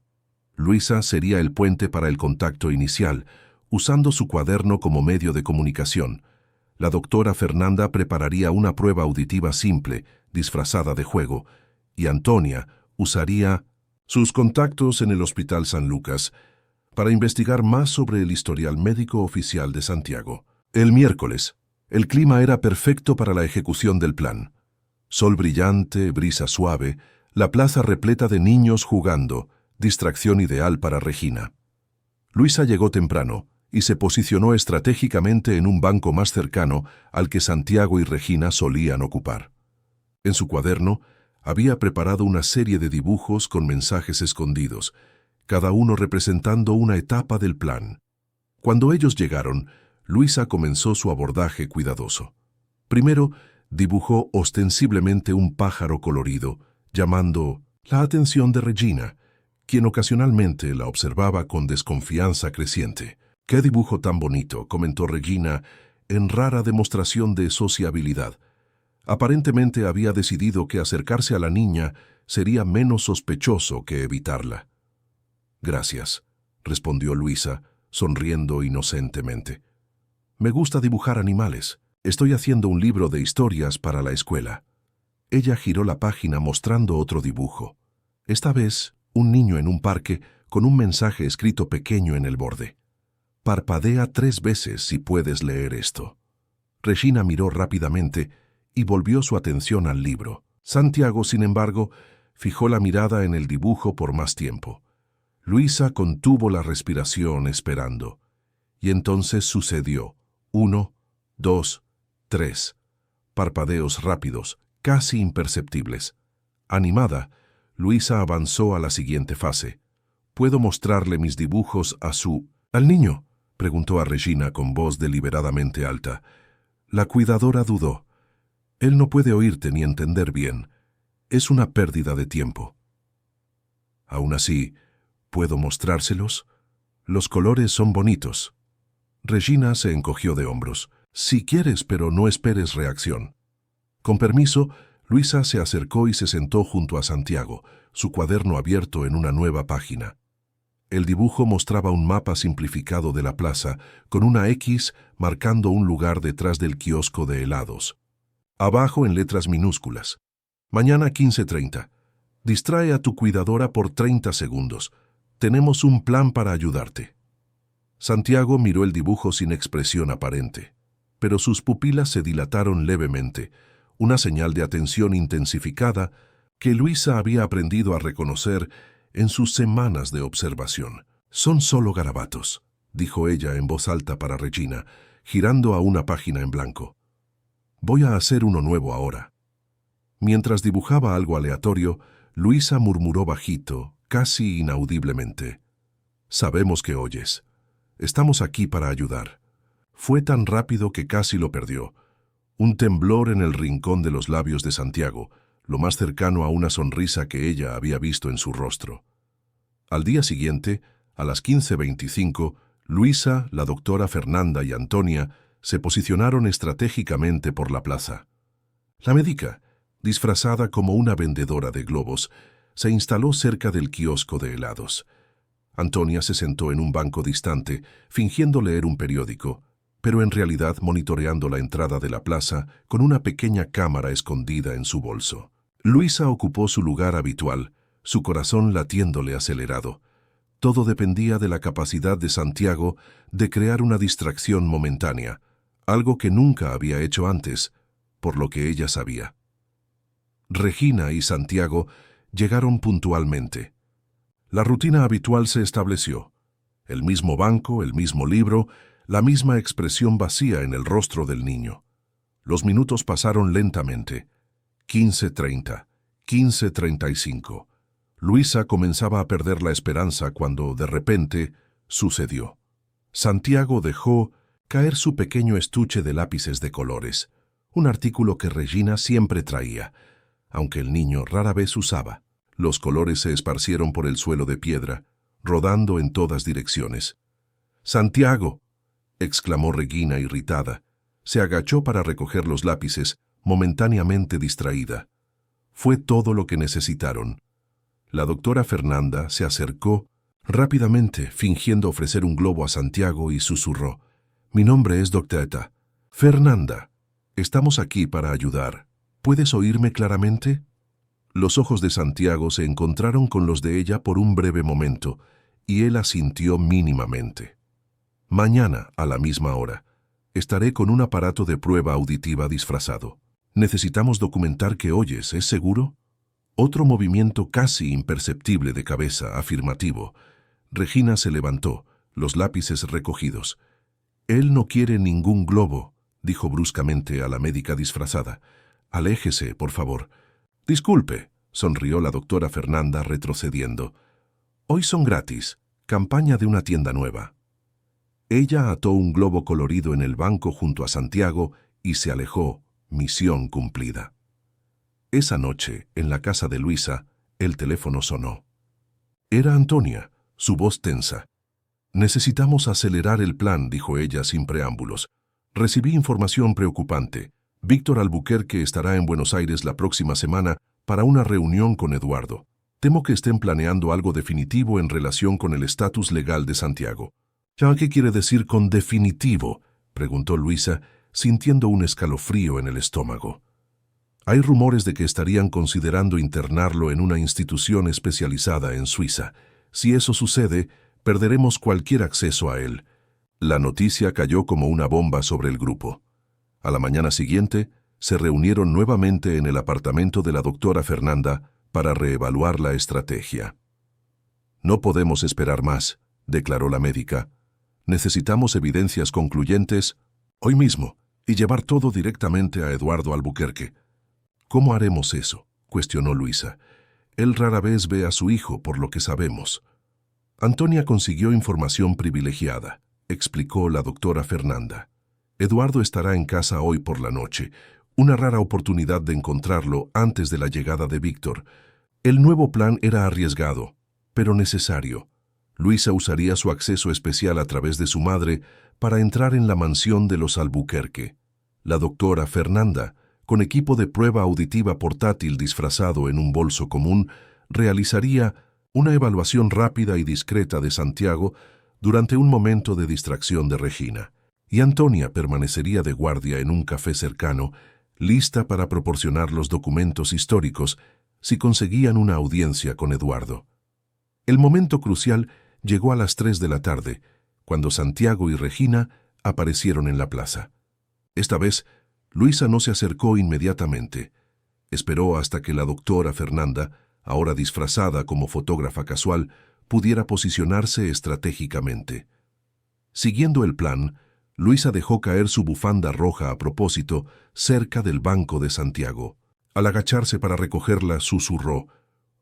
Luisa sería el puente para el contacto inicial, usando su cuaderno como medio de comunicación. La doctora Fernanda prepararía una prueba auditiva simple, disfrazada de juego, y Antonia usaría sus contactos en el Hospital San Lucas para investigar más sobre el historial médico oficial de Santiago. El miércoles, el clima era perfecto para la ejecución del plan. Sol brillante, brisa suave, la plaza repleta de niños jugando, distracción ideal para Regina. Luisa llegó temprano y se posicionó estratégicamente en un banco más cercano al que Santiago y Regina solían ocupar. En su cuaderno había preparado una serie de dibujos con mensajes escondidos, cada uno representando una etapa del plan. Cuando ellos llegaron, Luisa comenzó su abordaje cuidadoso. Primero, dibujó ostensiblemente un pájaro colorido, llamando la atención de Regina, quien ocasionalmente la observaba con desconfianza creciente. «¡Qué dibujo tan bonito!», comentó Regina, en rara demostración de sociabilidad. Aparentemente había decidido que acercarse a la niña sería menos sospechoso que evitarla. «Gracias», respondió Luisa, sonriendo inocentemente. «Me gusta dibujar animales. Estoy haciendo un libro de historias para la escuela». Ella giró la página mostrando otro dibujo. Esta vez, un niño en un parque con un mensaje escrito pequeño en el borde. «Parpadea 3 veces si puedes leer esto». Regina miró rápidamente y volvió su atención al libro. Santiago, sin embargo, fijó la mirada en el dibujo por más tiempo. Luisa contuvo la respiración esperando. Y entonces sucedió. 1, 2, 3. Parpadeos rápidos, casi imperceptibles. Animada, Luisa avanzó a la siguiente fase. «¿Puedo mostrarle mis dibujos al niño?», preguntó a Regina con voz deliberadamente alta. La cuidadora dudó. «Él no puede oírte ni entender bien. Es una pérdida de tiempo». «Aún así, ¿puedo mostrárselos? Los colores son bonitos». Regina se encogió de hombros. «Si quieres, pero no esperes reacción». Con permiso, Luisa se acercó y se sentó junto a Santiago, su cuaderno abierto en una nueva página. El dibujo mostraba un mapa simplificado de la plaza, con una X marcando un lugar detrás del kiosco de helados. Abajo, en letras minúsculas: «Mañana 15:30. Distrae a tu cuidadora por 30 segundos. Tenemos un plan para ayudarte». Santiago miró el dibujo sin expresión aparente, pero sus pupilas se dilataron levemente, una señal de atención intensificada que Luisa había aprendido a reconocer en sus semanas de observación. «Son solo garabatos», dijo ella en voz alta para Regina, girando a una página en blanco. «Voy a hacer uno nuevo ahora». Mientras dibujaba algo aleatorio, Luisa murmuró bajito, casi inaudiblemente: «Sabemos que oyes. Estamos aquí para ayudar». Fue tan rápido que casi lo perdió. Un temblor en el rincón de los labios de Santiago, lo más cercano a una sonrisa que ella había visto en su rostro. Al día siguiente, a las 15:25, Luisa, la doctora Fernanda y Antonia se posicionaron estratégicamente por la plaza. La médica, disfrazada como una vendedora de globos, se instaló cerca del kiosco de helados. Antonia se sentó en un banco distante, fingiendo leer un periódico, pero en realidad monitoreando la entrada de la plaza con una pequeña cámara escondida en su bolso. Luisa ocupó su lugar habitual, su corazón latiéndole acelerado. Todo dependía de la capacidad de Santiago de crear una distracción momentánea, algo que nunca había hecho antes, por lo que ella sabía. Regina y Santiago llegaron puntualmente. La rutina habitual se estableció. El mismo banco, el mismo libro, la misma expresión vacía en el rostro del niño. Los minutos pasaron lentamente. 15:30, 15:35. Luisa comenzaba a perder la esperanza cuando, de repente, sucedió. Santiago dejó caer su pequeño estuche de lápices de colores, un artículo que Regina siempre traía, aunque el niño rara vez usaba. Los colores se esparcieron por el suelo de piedra, rodando en todas direcciones. «¡Santiago!», exclamó Regina irritada. Se agachó para recoger los lápices, momentáneamente distraída. Fue todo lo que necesitaron. La doctora Fernanda se acercó rápidamente, fingiendo ofrecer un globo a Santiago, y susurró: «Mi nombre es doctora Fernanda. Estamos aquí para ayudar. ¿Puedes oírme claramente?». Los ojos de Santiago se encontraron con los de ella por un breve momento, y él asintió mínimamente. «Mañana, a la misma hora, estaré con un aparato de prueba auditiva disfrazado. Necesitamos documentar que oyes, ¿es seguro?». Otro movimiento casi imperceptible de cabeza, afirmativo. Regina se levantó, los lápices recogidos. «Él no quiere ningún globo», dijo bruscamente a la médica disfrazada. «Aléjese, por favor». «Disculpe», sonrió la doctora Fernanda retrocediendo. «Hoy son gratis, campaña de una tienda nueva». Ella ató un globo colorido en el banco junto a Santiago y se alejó, misión cumplida. Esa noche, en la casa de Luisa, el teléfono sonó. Era Antonia, su voz tensa. «Necesitamos acelerar el plan», dijo ella sin preámbulos. «Recibí información preocupante. Víctor Albuquerque estará en Buenos Aires la próxima semana para una reunión con Eduardo. Temo que estén planeando algo definitivo en relación con el estatus legal de Santiago». «¿Ya qué quiere decir con definitivo?», preguntó Luisa, sintiendo un escalofrío en el estómago. «Hay rumores de que estarían considerando internarlo en una institución especializada en Suiza. Si eso sucede, perderemos cualquier acceso a él». La noticia cayó como una bomba sobre el grupo. A la mañana siguiente, se reunieron nuevamente en el apartamento de la doctora Fernanda para reevaluar la estrategia. «No podemos esperar más», declaró la médica. «Necesitamos evidencias concluyentes hoy mismo y llevar todo directamente a Eduardo Albuquerque». «¿Cómo haremos eso?», cuestionó Luisa. «Él rara vez ve a su hijo, por lo que sabemos». «Antonia consiguió información privilegiada», explicó la doctora Fernanda. «Eduardo estará en casa hoy por la noche, una rara oportunidad de encontrarlo antes de la llegada de Víctor. El nuevo plan era arriesgado, pero necesario. Luisa usaría su acceso especial a través de su madre para entrar en la mansión de los Albuquerque. La doctora Fernanda, con equipo de prueba auditiva portátil disfrazado en un bolso común, realizaría una evaluación rápida y discreta de Santiago durante un momento de distracción de Regina, y Antonia permanecería de guardia en un café cercano, lista para proporcionar los documentos históricos si conseguían una audiencia con Eduardo. El momento crucial llegó a las 3 de la tarde, cuando Santiago y Regina aparecieron en la plaza. Esta vez, Luisa no se acercó inmediatamente. Esperó hasta que la doctora Fernanda, ahora disfrazada como fotógrafa casual, pudiera posicionarse estratégicamente. Siguiendo el plan, Luisa dejó caer su bufanda roja a propósito cerca del banco de Santiago. Al agacharse para recogerla, susurró: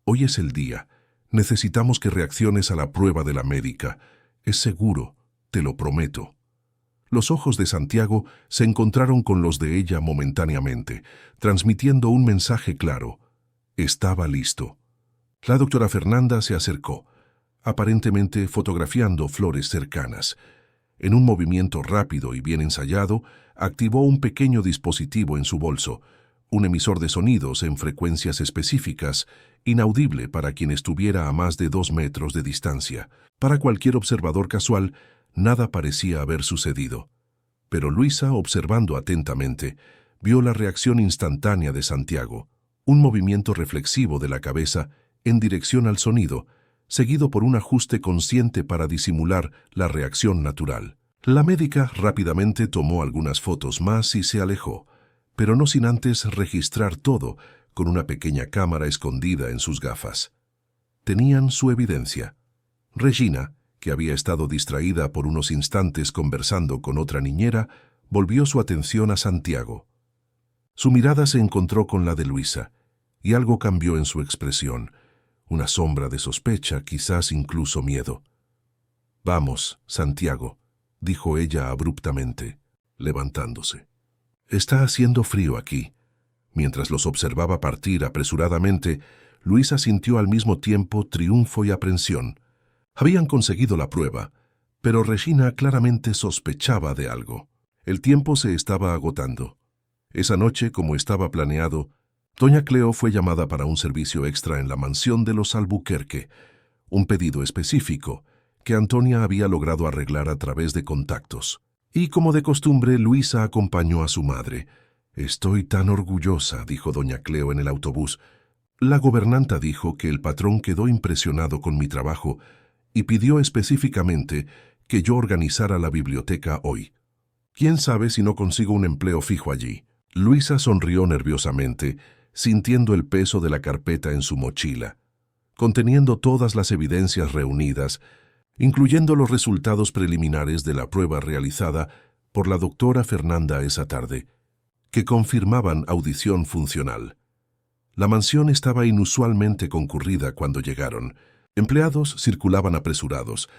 «Hoy es el día. Necesitamos que reacciones a la prueba de la médica. Es seguro, te lo prometo». Los ojos de Santiago se encontraron con los de ella momentáneamente, transmitiendo un mensaje claro. Estaba listo. La doctora Fernanda se acercó, aparentemente fotografiando flores cercanas. En un movimiento rápido y bien ensayado, activó un pequeño dispositivo en su bolso, un emisor de sonidos en frecuencias específicas, inaudible para quien estuviera a más de 2 metros de distancia. Para cualquier observador casual, nada parecía haber sucedido. Pero Luisa, observando atentamente, vio la reacción instantánea de Santiago, un movimiento reflexivo de la cabeza en dirección al sonido, seguido por un ajuste consciente para disimular la reacción natural. La médica rápidamente tomó algunas fotos más y se alejó, pero no sin antes registrar todo con una pequeña cámara escondida en sus gafas. Tenían su evidencia. Regina, que había estado distraída por unos instantes conversando con otra niñera, volvió su atención a Santiago. Su mirada se encontró con la de Luisa, y algo cambió en su expresión, una sombra de sospecha, quizás incluso miedo. «Vamos, Santiago», dijo ella abruptamente, levantándose. «Está haciendo frío aquí». Mientras los observaba partir apresuradamente, Luisa sintió al mismo tiempo triunfo y aprensión. Habían conseguido la prueba, pero Regina claramente sospechaba de algo. El tiempo se estaba agotando. Esa noche, como estaba planeado, doña Cleo fue llamada para un servicio extra en la mansión de los Albuquerque, un pedido específico que Antonia había logrado arreglar a través de contactos. Y como de costumbre, Luisa acompañó a su madre. «Estoy tan orgullosa», dijo doña Cleo en el autobús. «La gobernanta dijo que el patrón quedó impresionado con mi trabajo y pidió específicamente que yo organizara la biblioteca hoy. ¿Quién sabe si no consigo un empleo fijo allí?» Luisa sonrió nerviosamente, sintiendo el peso de la carpeta en su mochila, conteniendo todas las evidencias reunidas, incluyendo los resultados preliminares de la prueba realizada por la doctora Fernanda esa tarde, que confirmaban audición funcional. La mansión estaba inusualmente concurrida cuando llegaron. Empleados circulaban apresurados,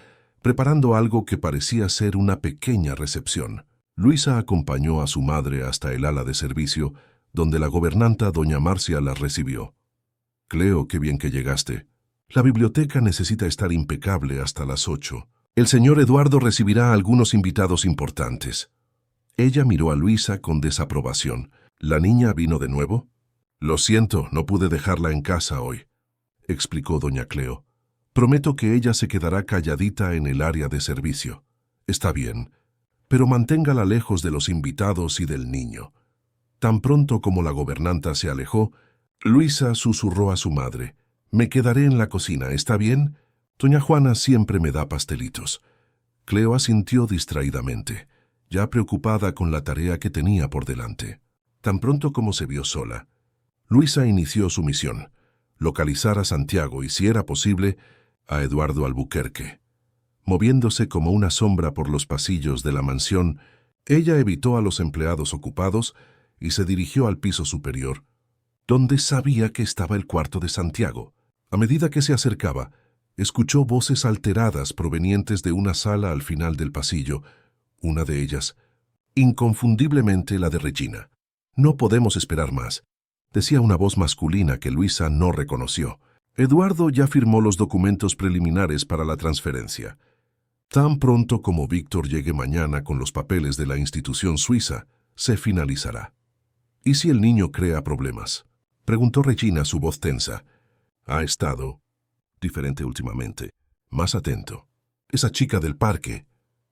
preparando algo que parecía ser una pequeña recepción. Luisa acompañó a su madre hasta el ala de servicio, donde la gobernanta doña Marcia la recibió. «Cleo, qué bien que llegaste. La biblioteca necesita estar impecable hasta las 8. El señor Eduardo recibirá a algunos invitados importantes». Ella miró a Luisa con desaprobación. «¿La niña vino de nuevo?» «Lo siento, no pude dejarla en casa hoy», explicó doña Cleo. «Prometo que ella se quedará calladita en el área de servicio». «Está bien, pero manténgala lejos de los invitados y del niño». Tan pronto como la gobernanta se alejó, Luisa susurró a su madre: «Me quedaré en la cocina, ¿está bien? Doña Juana siempre me da pastelitos». Cleo asintió distraídamente, ya preocupada con la tarea que tenía por delante. Tan pronto como se vio sola, Luisa inició su misión: localizar a Santiago y, si era posible, a Eduardo Albuquerque. Moviéndose como una sombra por los pasillos de la mansión, ella evitó a los empleados ocupados y se dirigió al piso superior, donde sabía que estaba el cuarto de Santiago. A medida que se acercaba, escuchó voces alteradas provenientes de una sala al final del pasillo, una de ellas, inconfundiblemente la de Regina. «No podemos esperar más», decía una voz masculina que Luisa no reconoció. «Eduardo ya firmó los documentos preliminares para la transferencia. Tan pronto como Víctor llegue mañana con los papeles de la institución suiza, se finalizará». «¿Y si el niño crea problemas?», preguntó Regina, su voz tensa. «Ha estado diferente últimamente, más atento. Esa chica del parque».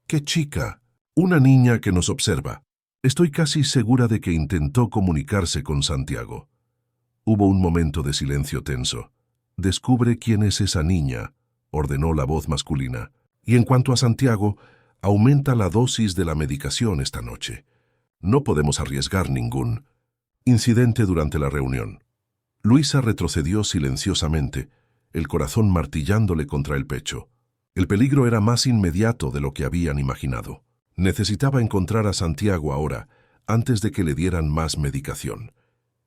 «¿Qué chica?» «Una niña que nos observa. Estoy casi segura de que intentó comunicarse con Santiago». Hubo un momento de silencio tenso. «Descubre quién es esa niña», ordenó la voz masculina. «Y en cuanto a Santiago, aumenta la dosis de la medicación esta noche. No podemos arriesgar ningún incidente durante la reunión». Luisa retrocedió silenciosamente, el corazón martillándole contra el pecho. El peligro era más inmediato de lo que habían imaginado. Necesitaba encontrar a Santiago ahora, antes de que le dieran más medicación.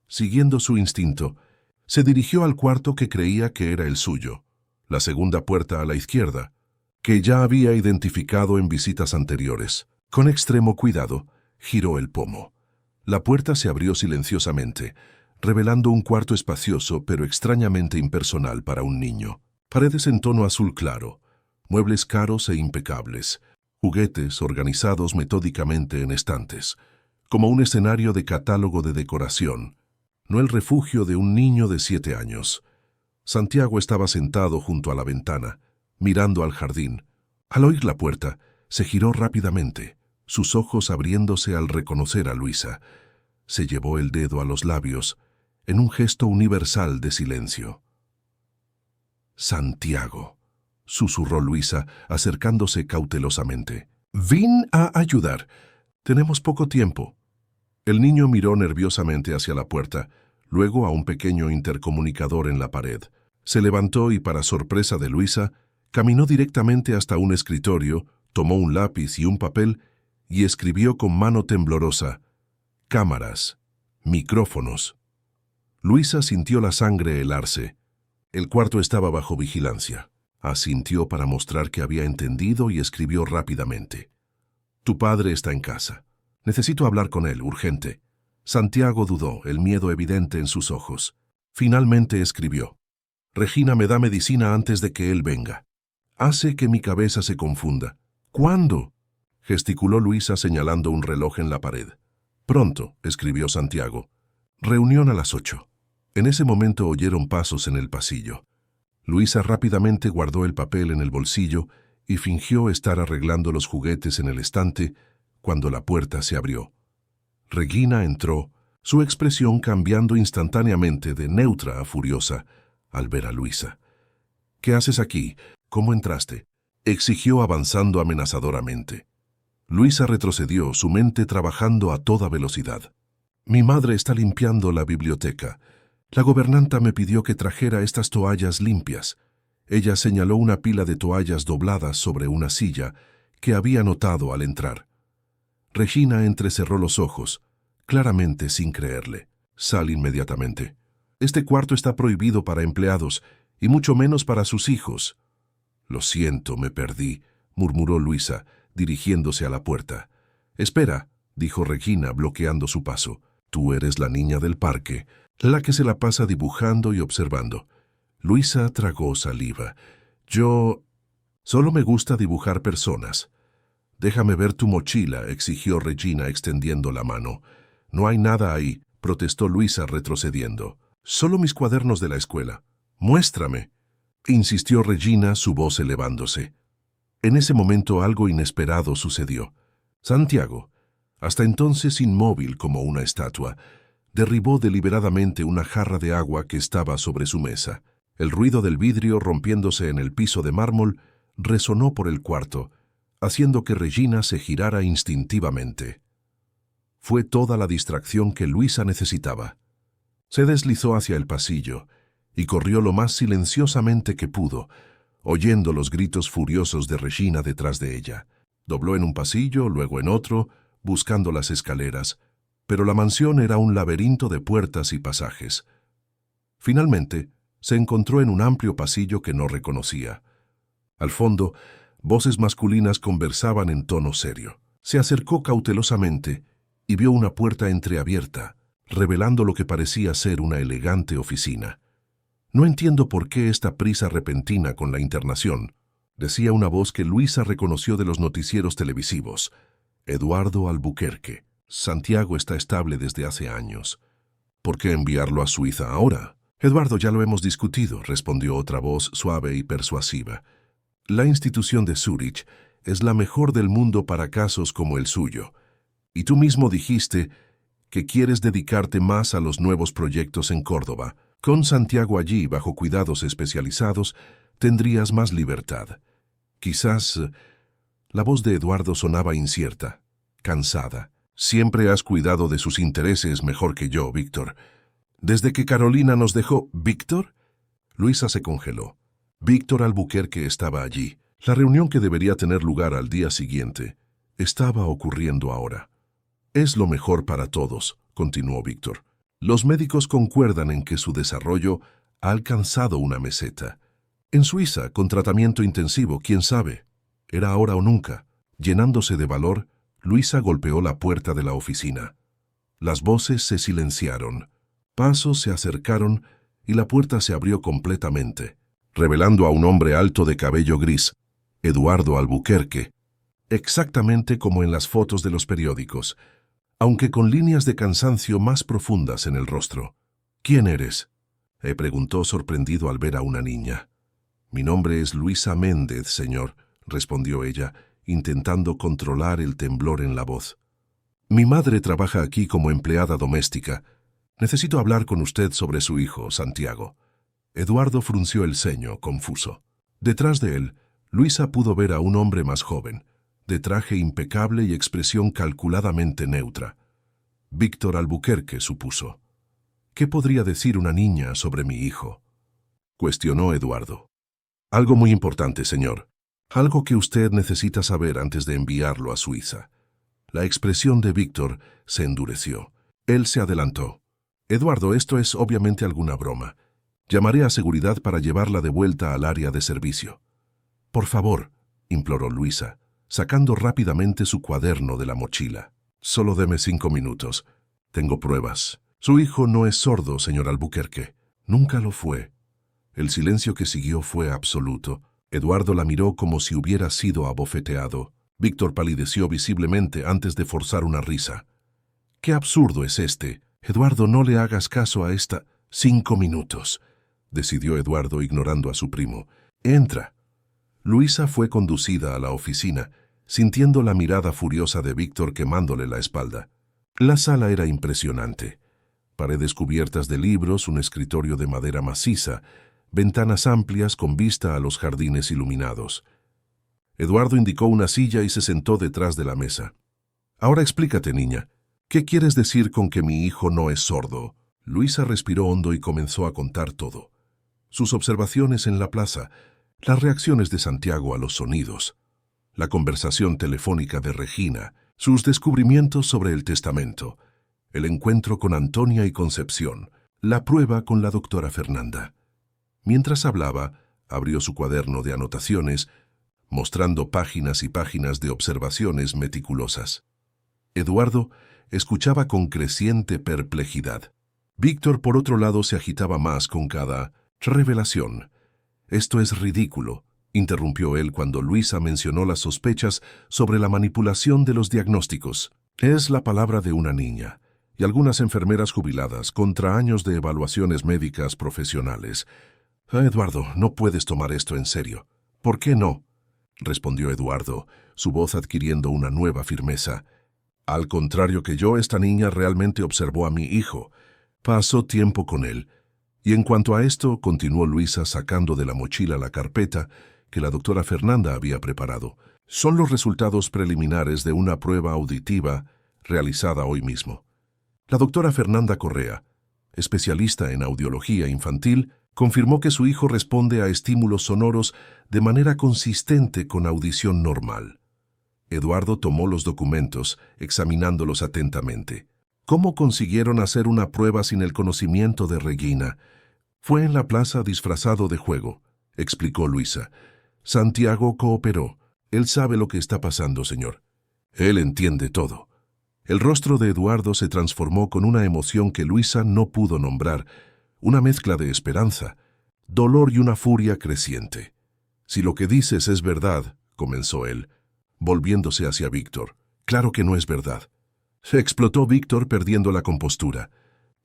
Siguiendo su instinto, se dirigió al cuarto que creía que era el suyo, la segunda puerta a la izquierda, que ya había identificado en visitas anteriores. Con extremo cuidado, giró el pomo. La puerta se abrió silenciosamente, revelando un cuarto espacioso pero extrañamente impersonal para un niño. Paredes en tono azul claro, muebles caros e impecables, juguetes organizados metódicamente en estantes, como un escenario de catálogo de decoración. no el refugio de un niño de 7 años. Santiago estaba sentado junto a la ventana, mirando al jardín. Al oír la puerta, se giró rápidamente, sus ojos abriéndose al reconocer a Luisa. Se llevó el dedo a los labios, en un gesto universal de silencio. «Santiago», susurró Luisa, acercándose cautelosamente. «Vine a ayudar. Tenemos poco tiempo». El niño miró nerviosamente hacia la puerta, luego a un pequeño intercomunicador en la pared. Se levantó y, para sorpresa de Luisa, caminó directamente hasta un escritorio, tomó un lápiz y un papel y escribió con mano temblorosa: «Cámaras, micrófonos». Luisa sintió la sangre helarse. El cuarto estaba bajo vigilancia. Asintió para mostrar que había entendido y escribió rápidamente: «Tu padre está en casa. Necesito hablar con él, urgente». Santiago dudó, el miedo evidente en sus ojos. Finalmente escribió: «Regina me da medicina antes de que él venga. Hace que mi cabeza se confunda». «¿Cuándo?», gesticuló Luisa señalando un reloj en la pared. «Pronto», escribió Santiago. «Reunión a las 8». En ese momento oyeron pasos en el pasillo. Luisa rápidamente guardó el papel en el bolsillo y fingió estar arreglando los juguetes en el estante cuando la puerta se abrió. Regina entró, su expresión cambiando instantáneamente de neutra a furiosa al ver a Luisa. «¿Qué haces aquí? ¿Cómo entraste?», exigió avanzando amenazadoramente. Luisa retrocedió, su mente trabajando a toda velocidad. «Mi madre está limpiando la biblioteca. La gobernanta me pidió que trajera estas toallas limpias». Ella señaló una pila de toallas dobladas sobre una silla que había notado al entrar. Regina entrecerró los ojos, claramente sin creerle. «Sal inmediatamente. Este cuarto está prohibido para empleados, y mucho menos para sus hijos». «Lo siento, me perdí», murmuró Luisa, dirigiéndose a la puerta. «Espera», dijo Regina, bloqueando su paso. «Tú eres la niña del parque, la que se la pasa dibujando y observando». Luisa tragó saliva. «Yo solo me gusta dibujar personas». «Déjame ver tu mochila», exigió Regina extendiendo la mano. «No hay nada ahí», protestó Luisa retrocediendo. «Solo mis cuadernos de la escuela». «Muéstrame», insistió Regina, su voz elevándose. En ese momento algo inesperado sucedió. Santiago, hasta entonces inmóvil como una estatua, derribó deliberadamente una jarra de agua que estaba sobre su mesa. El ruido del vidrio rompiéndose en el piso de mármol resonó por el cuarto, haciendo que Regina se girara instintivamente. Fue toda la distracción que Luisa necesitaba. Se deslizó hacia el pasillo y corrió lo más silenciosamente que pudo, oyendo los gritos furiosos de Regina detrás de ella. Dobló en un pasillo, luego en otro, buscando las escaleras, pero la mansión era un laberinto de puertas y pasajes. Finalmente, se encontró en un amplio pasillo que no reconocía. Al fondo, voces masculinas conversaban en tono serio. Se acercó cautelosamente y vio una puerta entreabierta, revelando lo que parecía ser una elegante oficina. «No entiendo por qué esta prisa repentina con la internación», decía una voz que Luisa reconoció de los noticieros televisivos. «Eduardo Albuquerque. Santiago está estable desde hace años. ¿Por qué enviarlo a Suiza ahora?» «Eduardo, ya lo hemos discutido», respondió otra voz suave y persuasiva. «La institución de Zúrich es la mejor del mundo para casos como el suyo. Y tú mismo dijiste que quieres dedicarte más a los nuevos proyectos en Córdoba. Con Santiago allí, bajo cuidados especializados, tendrías más libertad. Quizás...» La voz de Eduardo sonaba incierta, cansada. «Siempre has cuidado de sus intereses mejor que yo, Víctor. Desde que Carolina nos dejó...» «¿Víctor?». Luisa se congeló. Víctor Albuquerque estaba allí. La reunión que debería tener lugar al día siguiente estaba ocurriendo ahora. «Es lo mejor para todos», continuó Víctor. «Los médicos concuerdan en que su desarrollo ha alcanzado una meseta. En Suiza, con tratamiento intensivo, quién sabe. Era ahora o nunca». Llenándose de valor, Luisa golpeó la puerta de la oficina. Las voces se silenciaron. Pasos se acercaron y la puerta se abrió completamente, revelando a un hombre alto de cabello gris, Eduardo Albuquerque, exactamente como en las fotos de los periódicos, aunque con líneas de cansancio más profundas en el rostro. ¿Quién eres?, le preguntó sorprendido al ver a una niña. Mi nombre es Luisa Méndez, señor, respondió ella, intentando controlar el temblor en la voz. Mi madre trabaja aquí como empleada doméstica. Necesito hablar con usted sobre su hijo, Santiago. Eduardo frunció el ceño, confuso. Detrás de él, Luisa pudo ver a un hombre más joven, de traje impecable y expresión calculadamente neutra. Víctor Albuquerque, supuso. ¿Qué podría decir una niña sobre mi hijo?, cuestionó Eduardo. Algo muy importante, señor. Algo que usted necesita saber antes de enviarlo a Suiza. La expresión de Víctor se endureció. Él se adelantó. Eduardo, esto es obviamente alguna broma. Llamaré a seguridad para llevarla de vuelta al área de servicio. Por favor, imploró Luisa, sacando rápidamente su cuaderno de la mochila. Solo deme 5 minutos. Tengo pruebas. Su hijo no es sordo, señor Albuquerque. Nunca lo fue. El silencio que siguió fue absoluto. Eduardo la miró como si hubiera sido abofeteado. Víctor palideció visiblemente antes de forzar una risa. ¡Qué absurdo es este! Eduardo, no le hagas caso a esta... 5 minutos, decidió Eduardo ignorando a su primo. Entra. Luisa fue conducida a la oficina, sintiendo la mirada furiosa de Víctor quemándole la espalda. La sala era impresionante. Paredes cubiertas de libros, un escritorio de madera maciza, ventanas amplias con vista a los jardines iluminados. Eduardo indicó una silla y se sentó detrás de la mesa. Ahora explícate, niña. ¿Qué quieres decir con que mi hijo no es sordo? Luisa respiró hondo y comenzó a contar todo. Sus observaciones en la plaza, las reacciones de Santiago a los sonidos, la conversación telefónica de Regina, sus descubrimientos sobre el testamento, el encuentro con Antonia y Concepción, la prueba con la doctora Fernanda. Mientras hablaba, abrió su cuaderno de anotaciones, mostrando páginas y páginas de observaciones meticulosas. Eduardo escuchaba con creciente perplejidad. Víctor, por otro lado, se agitaba más con cada revelación. Esto es ridículo, interrumpió él cuando Luisa mencionó las sospechas sobre la manipulación de los diagnósticos. Es la palabra de una niña y algunas enfermeras jubiladas contra años de evaluaciones médicas profesionales. Eduardo, no puedes tomar esto en serio. ¿Por qué no?, respondió Eduardo, su voz adquiriendo una nueva firmeza. Al contrario que yo, esta niña realmente observó a mi hijo. Pasó tiempo con él. Y en cuanto a esto, continuó Luisa sacando de la mochila la carpeta que la doctora Fernanda había preparado. Son los resultados preliminares de una prueba auditiva realizada hoy mismo. La doctora Fernanda Correa, especialista en audiología infantil, confirmó que su hijo responde a estímulos sonoros de manera consistente con audición normal. Eduardo tomó los documentos, examinándolos atentamente. ¿Cómo consiguieron hacer una prueba sin el conocimiento de Regina? Fue en la plaza disfrazado de juego, explicó Luisa. Santiago cooperó. Él sabe lo que está pasando, señor. Él entiende todo. El rostro de Eduardo se transformó con una emoción que Luisa no pudo nombrar, una mezcla de esperanza, dolor y una furia creciente. Si lo que dices es verdad, comenzó él, volviéndose hacia Víctor. Claro que no es verdad. Se explotó Víctor perdiendo la compostura.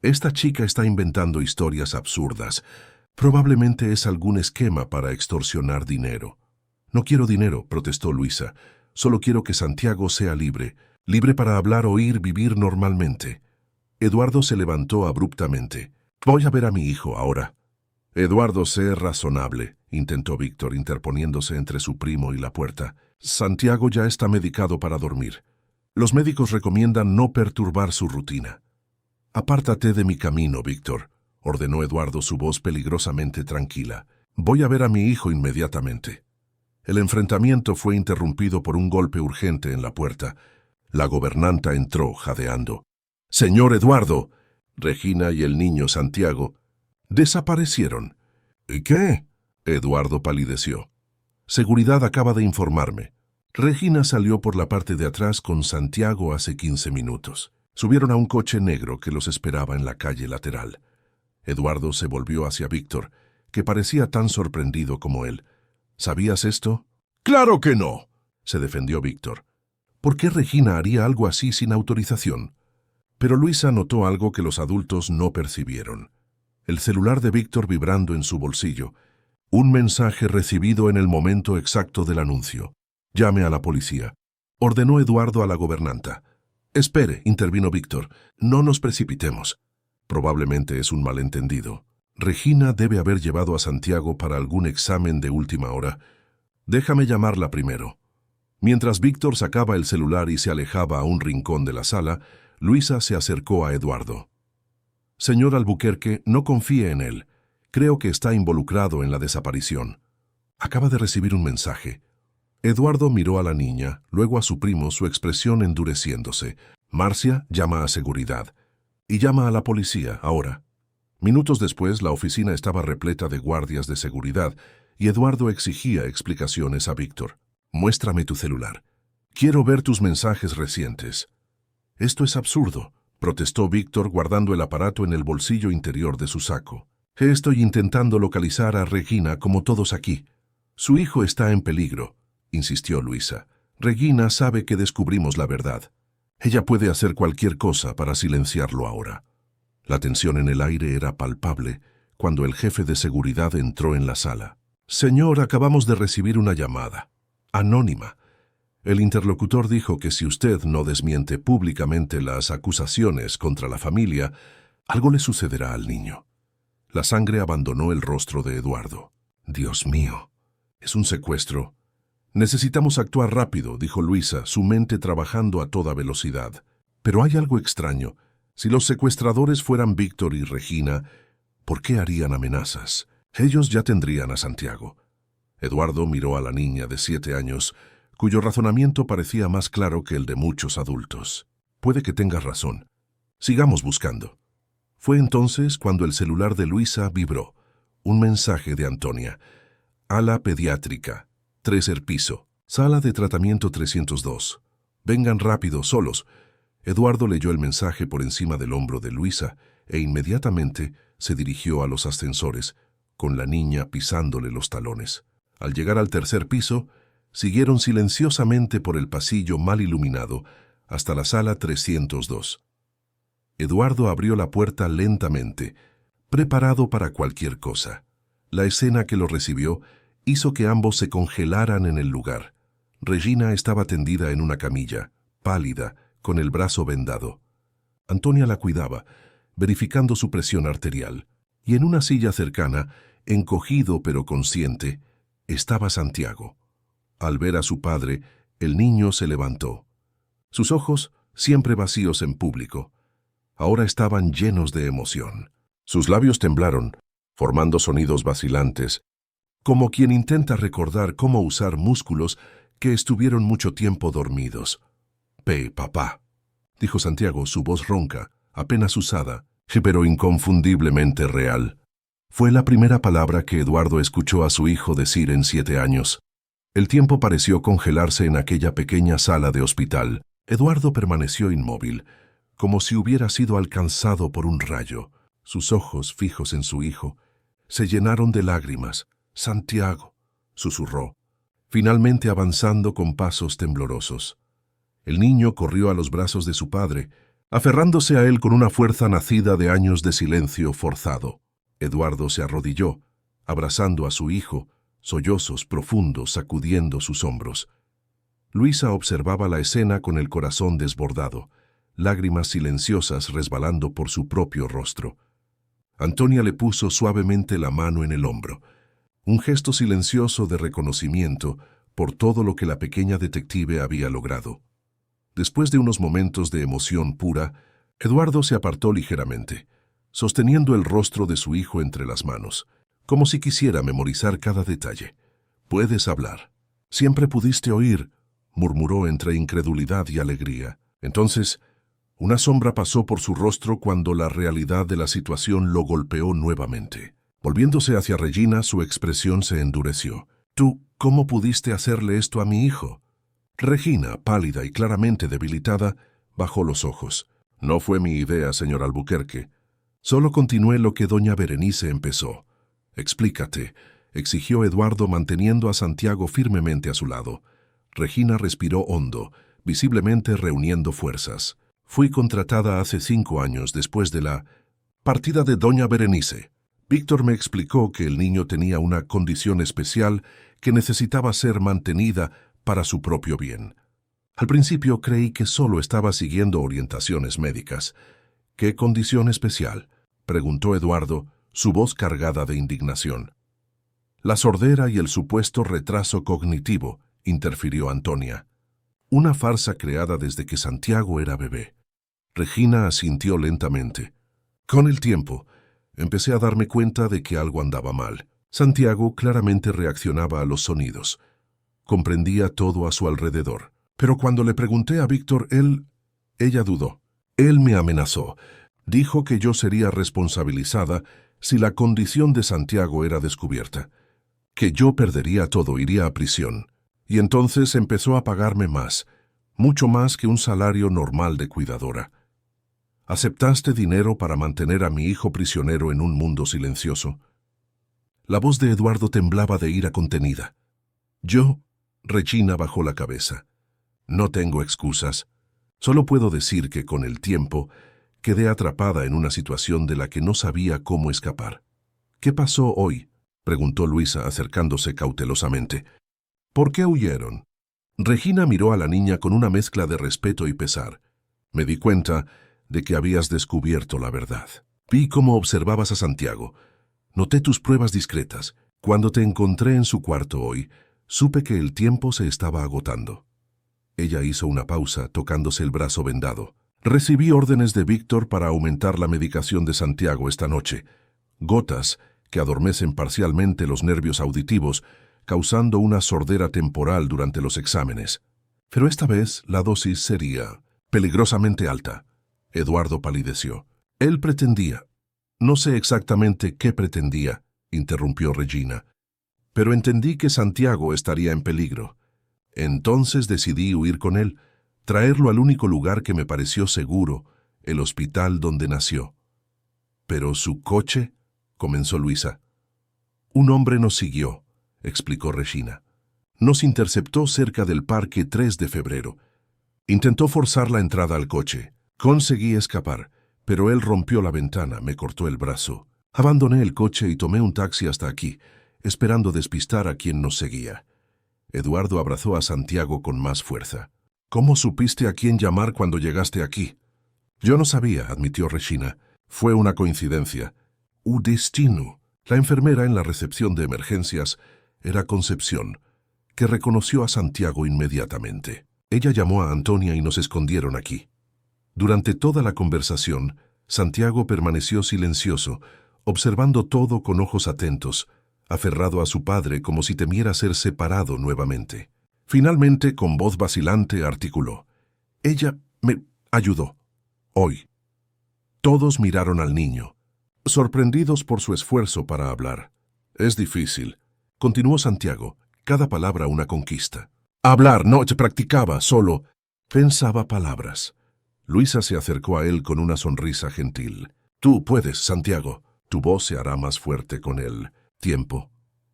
Esta chica está inventando historias absurdas. Probablemente es algún esquema para extorsionar dinero. No quiero dinero, protestó Luisa. Solo quiero que Santiago sea libre. Libre para hablar, oír, vivir normalmente. Eduardo se levantó abruptamente. Voy a ver a mi hijo ahora. Eduardo, sé razonable, intentó Víctor, interponiéndose entre su primo y la puerta. Santiago ya está medicado para dormir. Los médicos recomiendan no perturbar su rutina. Apártate de mi camino, Víctor, ordenó Eduardo, su voz peligrosamente tranquila. Voy a ver a mi hijo inmediatamente. El enfrentamiento fue interrumpido por un golpe urgente en la puerta. La gobernanta entró, jadeando. «Señor Eduardo», Regina y el niño Santiago desaparecieron. «¿Qué?», Eduardo palideció. «Seguridad acaba de informarme. Regina salió por la parte de atrás con Santiago hace 15 minutos. Subieron a un coche negro que los esperaba en la calle lateral». Eduardo se volvió hacia Víctor, que parecía tan sorprendido como él. «¿Sabías esto?». «¡Claro que no!», se defendió Víctor. ¿Por qué Regina haría algo así sin autorización? Pero Luisa notó algo que los adultos no percibieron. el celular de Víctor vibrando en su bolsillo. Un mensaje recibido en el momento exacto del anuncio. «Llame a la policía», ordenó Eduardo a la gobernanta. «Espere», intervino Víctor, «no nos precipitemos. Probablemente es un malentendido. Regina debe haber llevado a Santiago para algún examen de última hora. Déjame llamarla primero». Mientras Víctor sacaba el celular y se alejaba a un rincón de la sala, Luisa se acercó a Eduardo. «Señor Albuquerque, no confíe en él. Creo que está involucrado en la desaparición. Acaba de recibir un mensaje». Eduardo miró a la niña, luego a su primo, su expresión endureciéndose. «Marcia, llama a seguridad. Y llama a la policía, ahora». Minutos después, la oficina estaba repleta de guardias de seguridad y Eduardo exigía explicaciones a Víctor. «Muéstrame tu celular. Quiero ver tus mensajes recientes». «Esto es absurdo», protestó Víctor guardando el aparato en el bolsillo interior de su saco. «Estoy intentando localizar a Regina como todos aquí. Su hijo está en peligro», insistió Luisa. «Regina sabe que descubrimos la verdad. Ella puede hacer cualquier cosa para silenciarlo ahora». La tensión en el aire era palpable cuando el jefe de seguridad entró en la sala. «Señor, acabamos de recibir una llamada. Anónima. El interlocutor dijo que si usted no desmiente públicamente las acusaciones contra la familia, algo le sucederá al niño». La sangre abandonó el rostro de Eduardo. «Dios mío, es un secuestro». «Necesitamos actuar rápido», dijo Luisa, su mente trabajando a toda velocidad. «Pero hay algo extraño. Si los secuestradores fueran Víctor y Regina, ¿por qué harían amenazas? Ellos ya tendrían a Santiago». Eduardo miró a la niña de 7 años, cuyo razonamiento parecía más claro que el de muchos adultos. «Puede que tengas razón. Sigamos buscando». Fue entonces cuando el celular de Luisa vibró. Un mensaje de Antonia. «Ala pediátrica. Tercer piso. Sala de tratamiento 302. Vengan rápido, solos». Eduardo leyó el mensaje por encima del hombro de Luisa e inmediatamente se dirigió a los ascensores, con la niña pisándole los talones. Al llegar al 3er piso, siguieron silenciosamente por el pasillo mal iluminado hasta la sala 302. Eduardo abrió la puerta lentamente, preparado para cualquier cosa. La escena que lo recibió hizo que ambos se congelaran en el lugar. Regina estaba tendida en una camilla, pálida, con el brazo vendado. Antonia la cuidaba, verificando su presión arterial, y en una silla cercana, encogido pero consciente, estaba Santiago. Al ver a su padre, el niño se levantó. Sus ojos, siempre vacíos en público, ahora estaban llenos de emoción. Sus labios temblaron, formando sonidos vacilantes, como quien intenta recordar cómo usar músculos que estuvieron mucho tiempo dormidos. «Papá», dijo Santiago, su voz ronca, apenas usada, pero inconfundiblemente real. Fue la primera palabra que Eduardo escuchó a su hijo decir en 7 años. El tiempo pareció congelarse en aquella pequeña sala de hospital. Eduardo permaneció inmóvil, como si hubiera sido alcanzado por un rayo. Sus ojos, fijos en su hijo, se llenaron de lágrimas. «Santiago», susurró, finalmente avanzando con pasos temblorosos. El niño corrió a los brazos de su padre, aferrándose a él con una fuerza nacida de años de silencio forzado. Eduardo se arrodilló, abrazando a su hijo, sollozos profundos sacudiendo sus hombros. Luisa observaba la escena con el corazón desbordado, lágrimas silenciosas resbalando por su propio rostro. Antonia le puso suavemente la mano en el hombro, un gesto silencioso de reconocimiento por todo lo que la pequeña detective había logrado. Después de unos momentos de emoción pura, Eduardo se apartó ligeramente, sosteniendo el rostro de su hijo entre las manos, como si quisiera memorizar cada detalle. «Puedes hablar. Siempre pudiste oír», murmuró entre incredulidad y alegría. Entonces, una sombra pasó por su rostro cuando la realidad de la situación lo golpeó nuevamente. Volviéndose hacia Regina, su expresión se endureció. «¿Tú cómo pudiste hacerle esto a mi hijo?» Regina, pálida y claramente debilitada, bajó los ojos. «No fue mi idea, señor Albuquerque. Solo continué lo que doña Berenice empezó». «Explícate», exigió Eduardo manteniendo a Santiago firmemente a su lado. Regina respiró hondo, visiblemente reuniendo fuerzas. «Fui contratada hace 5 años después de la partida de doña Berenice», Víctor me explicó que el niño tenía una condición especial que necesitaba ser mantenida para su propio bien. Al principio creí que solo estaba siguiendo orientaciones médicas. ¿Qué condición especial?, preguntó Eduardo, su voz cargada de indignación. La sordera y el supuesto retraso cognitivo, interfirió Antonia. Una farsa creada desde que Santiago era bebé. Regina asintió lentamente. Con el tiempo, empecé a darme cuenta de que algo andaba mal. Santiago claramente reaccionaba a los sonidos. Comprendía todo a su alrededor. Pero cuando le pregunté a Víctor, ella dudó. Él me amenazó. Dijo que yo sería responsabilizada si la condición de Santiago era descubierta. Que yo perdería todo, iría a prisión. Y entonces empezó a pagarme más, mucho más que un salario normal de cuidadora. ¿Aceptaste dinero para mantener a mi hijo prisionero en un mundo silencioso? La voz de Eduardo temblaba de ira contenida. Regina bajó la cabeza. No tengo excusas. Solo puedo decir que con el tiempo quedé atrapada en una situación de la que no sabía cómo escapar. ¿Qué pasó hoy?, preguntó Luisa acercándose cautelosamente. ¿Por qué huyeron? Regina miró a la niña con una mezcla de respeto y pesar. Me di cuenta de que habías descubierto la verdad. Vi cómo observabas a Santiago. Noté tus pruebas discretas. Cuando te encontré en su cuarto hoy, supe que el tiempo se estaba agotando. Ella hizo una pausa, tocándose el brazo vendado. Recibí órdenes de Víctor para aumentar la medicación de Santiago esta noche. Gotas que adormecen parcialmente los nervios auditivos, causando una sordera temporal durante los exámenes. Pero esta vez la dosis sería peligrosamente alta. Eduardo palideció. Él pretendía. No sé exactamente qué pretendía, interrumpió Regina. Pero entendí que Santiago estaría en peligro. Entonces decidí huir con él, traerlo al único lugar que me pareció seguro, el hospital donde nació. ¿Pero su coche?, comenzó Luisa. Un hombre nos siguió, explicó Regina. Nos interceptó cerca del Parque 3 de Febrero. Intentó forzar la entrada al coche. Conseguí escapar, pero él rompió la ventana, me cortó el brazo. Abandoné el coche y tomé un taxi hasta aquí, esperando despistar a quien nos seguía. Eduardo abrazó a Santiago con más fuerza. ¿Cómo supiste a quién llamar cuando llegaste aquí? Yo no sabía, admitió Regina. Fue una coincidencia. Un destino. La enfermera en la recepción de emergencias era Concepción, que reconoció a Santiago inmediatamente. Ella llamó a Antonia y nos escondieron aquí. Durante toda la conversación, Santiago permaneció silencioso, observando todo con ojos atentos, aferrado a su padre como si temiera ser separado nuevamente. Finalmente, con voz vacilante, articuló. Ella me ayudó. Hoy. Todos miraron al niño, sorprendidos por su esfuerzo para hablar. Es difícil, continuó Santiago, cada palabra una conquista. Hablar no se practicaba, solo pensaba palabras. Luisa se acercó a él con una sonrisa gentil. Tú puedes, Santiago. Tu voz se hará más fuerte con el tiempo.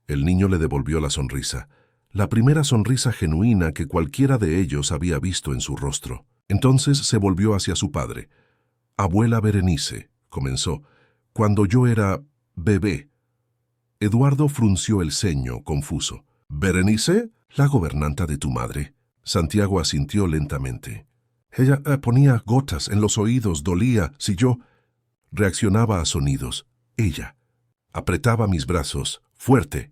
El niño le devolvió la sonrisa, la primera sonrisa genuina que cualquiera de ellos había visto en su rostro. Entonces se volvió hacia su padre. Abuela Berenice, comenzó, cuando yo era bebé. Eduardo frunció el ceño, confuso. ¿Berenice? La gobernanta de tu madre. Santiago asintió lentamente. Ella ponía gotas en los oídos, dolía si yo reaccionaba a sonidos. Ella apretaba mis brazos, fuerte.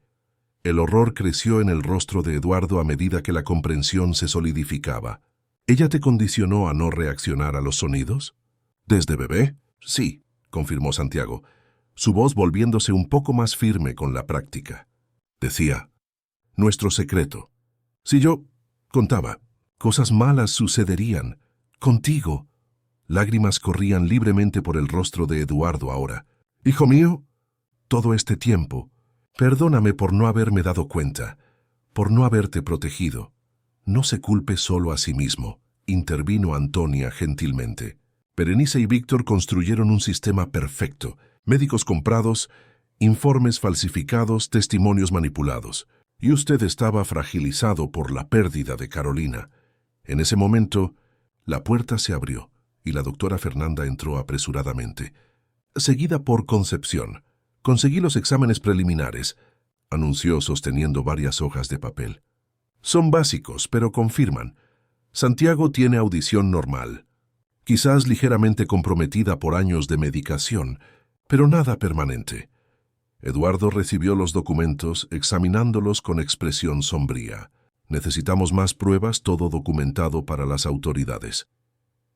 El horror creció en el rostro de Eduardo a medida que la comprensión se solidificaba. ¿Ella te condicionó a no reaccionar a los sonidos? ¿Desde bebé? Sí, confirmó Santiago, su voz volviéndose un poco más firme con la práctica. Decía, nuestro secreto. Si yo contaba, cosas malas sucederían. Contigo. Lágrimas corrían libremente por el rostro de Eduardo ahora. Hijo mío, todo este tiempo, perdóname por no haberme dado cuenta, por no haberte protegido. No se culpe solo a sí mismo, intervino Antonia gentilmente. Berenice y Víctor construyeron un sistema perfecto, médicos comprados, informes falsificados, testimonios manipulados. Y usted estaba fragilizado por la pérdida de Carolina. En ese momento, la puerta se abrió y la doctora Fernanda entró apresuradamente, seguida por Concepción. Conseguí los exámenes preliminares, anunció sosteniendo varias hojas de papel. Son básicos, pero confirman. Santiago tiene audición normal, quizás ligeramente comprometida por años de medicación, pero nada permanente. Eduardo recibió los documentos examinándolos con expresión sombría. Necesitamos más pruebas, todo documentado para las autoridades.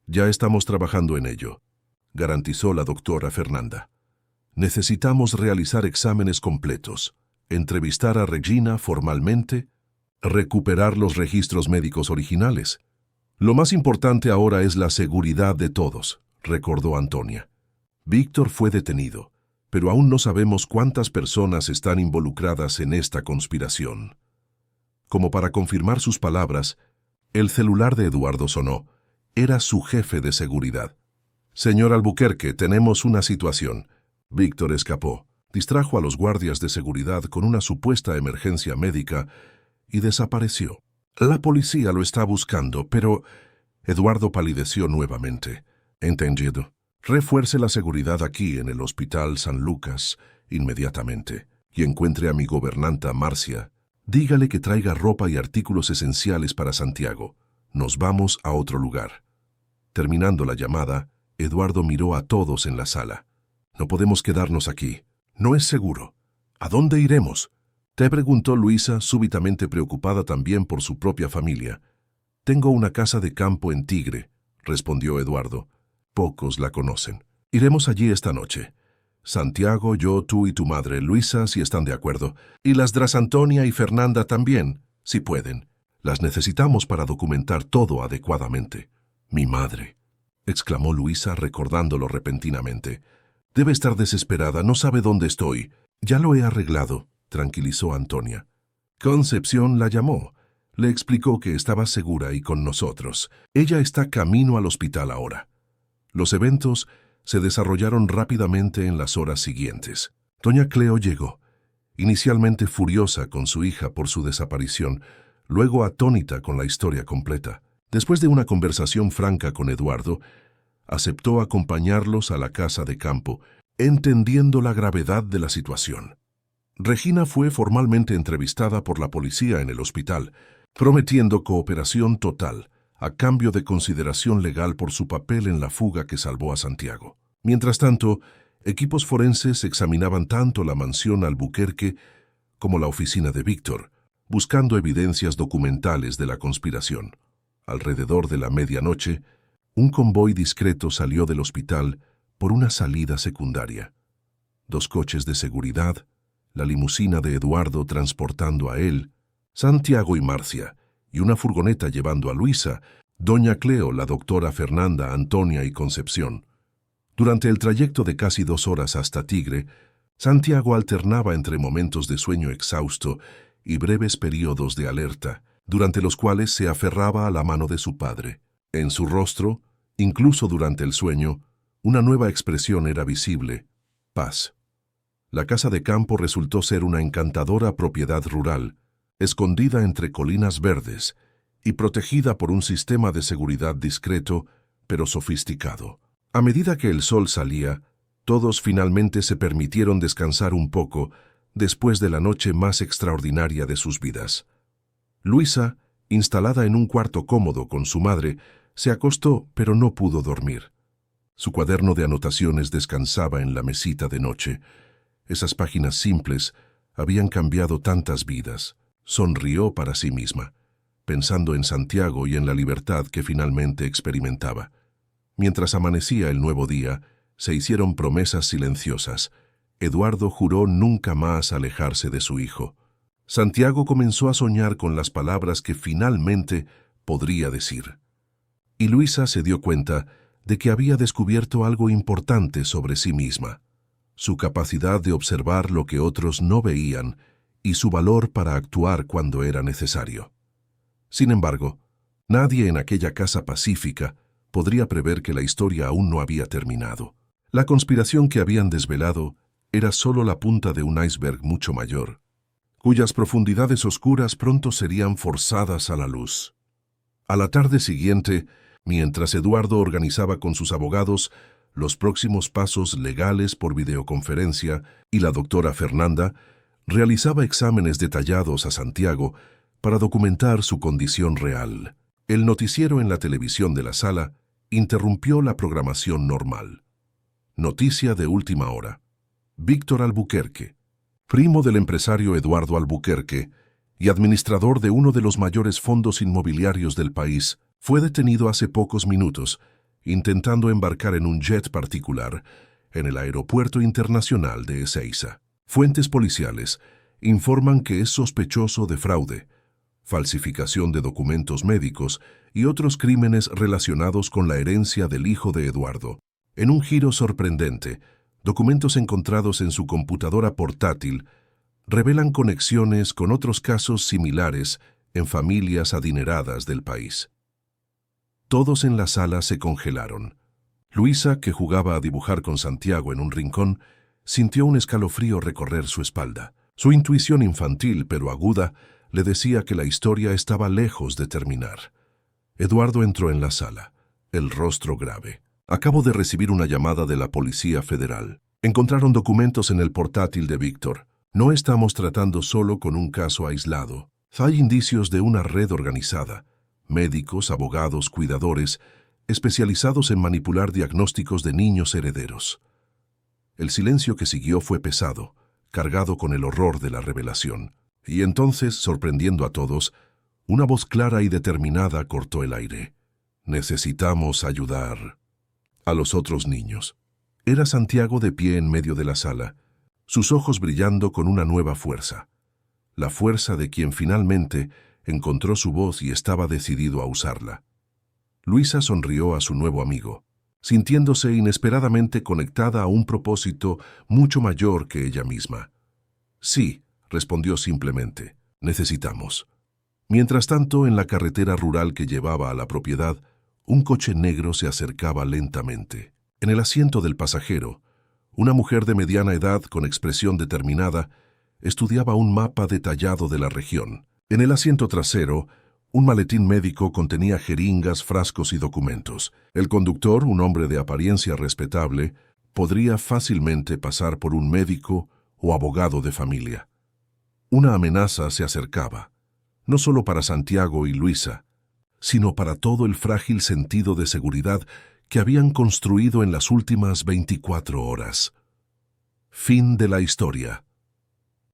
Ya estamos trabajando en ello, garantizó la doctora Fernanda. Necesitamos realizar exámenes completos, entrevistar a Regina formalmente, recuperar los registros médicos originales. Lo más importante ahora es la seguridad de todos, recordó Antonia. Víctor fue detenido, pero aún no sabemos cuántas personas están involucradas en esta conspiración. Como para confirmar sus palabras, el celular de Eduardo sonó. Era su jefe de seguridad. Señor Albuquerque, tenemos una situación. Víctor escapó, distrajo a los guardias de seguridad con una supuesta emergencia médica y desapareció. La policía lo está buscando, pero... Eduardo palideció nuevamente. Entendido. Refuerce la seguridad aquí en el Hospital San Lucas inmediatamente y encuentre a mi gobernanta Marcia. Dígale que traiga ropa y artículos esenciales para Santiago. Nos vamos a otro lugar. Terminando la llamada, Eduardo miró a todos en la sala. No podemos quedarnos aquí. No es seguro. ¿A dónde iremos? Te preguntó Luisa, súbitamente preocupada también por su propia familia. Tengo una casa de campo en Tigre, respondió Eduardo. Pocos la conocen. Iremos allí esta noche. Santiago, yo, tú y tu madre, Luisa, si están de acuerdo. Y las Dras Antonia y Fernanda también, si pueden. Las necesitamos para documentar todo adecuadamente. Mi madre, exclamó Luisa recordándolo repentinamente. Debe estar desesperada, no sabe dónde estoy. Ya lo he arreglado, tranquilizó Antonia. Concepción la llamó. Le explicó que estaba segura y con nosotros. Ella está camino al hospital ahora. Los eventos se desarrollaron rápidamente en las horas siguientes. Doña Cleo llegó, inicialmente furiosa con su hija por su desaparición, luego atónita con la historia completa. Después de una conversación franca con Eduardo, aceptó acompañarlos a la casa de campo, entendiendo la gravedad de la situación. Regina fue formalmente entrevistada por la policía en el hospital, prometiendo cooperación total, a cambio de consideración legal por su papel en la fuga que salvó a Santiago. Mientras tanto, equipos forenses examinaban tanto la mansión Albuquerque como la oficina de Víctor, buscando evidencias documentales de la conspiración. Alrededor de la medianoche, un convoy discreto salió del hospital por una salida secundaria. 2 coches de seguridad, la limusina de Eduardo transportando a él, Santiago y Marcia, y una furgoneta llevando a Luisa, Doña Cleo, la doctora Fernanda, Antonia y Concepción. Durante el trayecto de casi 2 horas hasta Tigre, Santiago alternaba entre momentos de sueño exhausto y breves períodos de alerta, durante los cuales se aferraba a la mano de su padre. En su rostro, incluso durante el sueño, una nueva expresión era visible: paz. La casa de campo resultó ser una encantadora propiedad rural, escondida entre colinas verdes y protegida por un sistema de seguridad discreto, pero sofisticado. A medida que el sol salía, todos finalmente se permitieron descansar un poco después de la noche más extraordinaria de sus vidas. Luisa, instalada en un cuarto cómodo con su madre, se acostó, pero no pudo dormir. Su cuaderno de anotaciones descansaba en la mesita de noche. Esas páginas simples habían cambiado tantas vidas. Sonrió para sí misma, pensando en Santiago y en la libertad que finalmente experimentaba. Mientras amanecía el nuevo día, se hicieron promesas silenciosas. Eduardo juró nunca más alejarse de su hijo. Santiago comenzó a soñar con las palabras que finalmente podría decir. Y Luisa se dio cuenta de que había descubierto algo importante sobre sí misma: su capacidad de observar lo que otros no veían y su valor para actuar cuando era necesario. Sin embargo, nadie en aquella casa pacífica podría prever que la historia aún no había terminado. La conspiración que habían desvelado era solo la punta de un iceberg mucho mayor, cuyas profundidades oscuras pronto serían forzadas a la luz. A la tarde siguiente, mientras Eduardo organizaba con sus abogados los próximos pasos legales por videoconferencia y la doctora Fernanda realizaba exámenes detallados a Santiago para documentar su condición real. El noticiero en la televisión de la sala interrumpió la programación normal. Noticia de última hora. Víctor Albuquerque, primo del empresario Eduardo Albuquerque y administrador de uno de los mayores fondos inmobiliarios del país, fue detenido hace pocos minutos intentando embarcar en un jet particular en el Aeropuerto Internacional de Ezeiza. Fuentes policiales informan que es sospechoso de fraude, falsificación de documentos médicos y otros crímenes relacionados con la herencia del hijo de Eduardo. En un giro sorprendente, documentos encontrados en su computadora portátil revelan conexiones con otros casos similares en familias adineradas del país. Todos en la sala se congelaron. Luisa, que jugaba a dibujar con Santiago en un rincón, sintió un escalofrío recorrer su espalda. Su intuición infantil, pero aguda, le decía que la historia estaba lejos de terminar. Eduardo entró en la sala, el rostro grave. Acabo de recibir una llamada de la Policía Federal. Encontraron documentos en el portátil de Víctor. No estamos tratando solo con un caso aislado. Hay indicios de una red organizada. Médicos, abogados, cuidadores, especializados en manipular diagnósticos de niños herederos. El silencio que siguió fue pesado, cargado con el horror de la revelación. Y entonces, sorprendiendo a todos, una voz clara y determinada cortó el aire. Necesitamos ayudar a los otros niños. Era Santiago de pie en medio de la sala, sus ojos brillando con una nueva fuerza. La fuerza de quien finalmente encontró su voz y estaba decidido a usarla. Luisa sonrió a su nuevo amigo, sintiéndose inesperadamente conectada a un propósito mucho mayor que ella misma. Sí, respondió simplemente, necesitamos. Mientras tanto, en la carretera rural que llevaba a la propiedad, un coche negro se acercaba lentamente. En el asiento del pasajero, una mujer de mediana edad con expresión determinada estudiaba un mapa detallado de la región. En el asiento trasero, un maletín médico contenía jeringas, frascos y documentos. El conductor, un hombre de apariencia respetable, podría fácilmente pasar por un médico o abogado de familia. Una amenaza se acercaba, no solo para Santiago y Luisa, sino para todo el frágil sentido de seguridad que habían construido en las últimas 24 horas. Fin de la historia.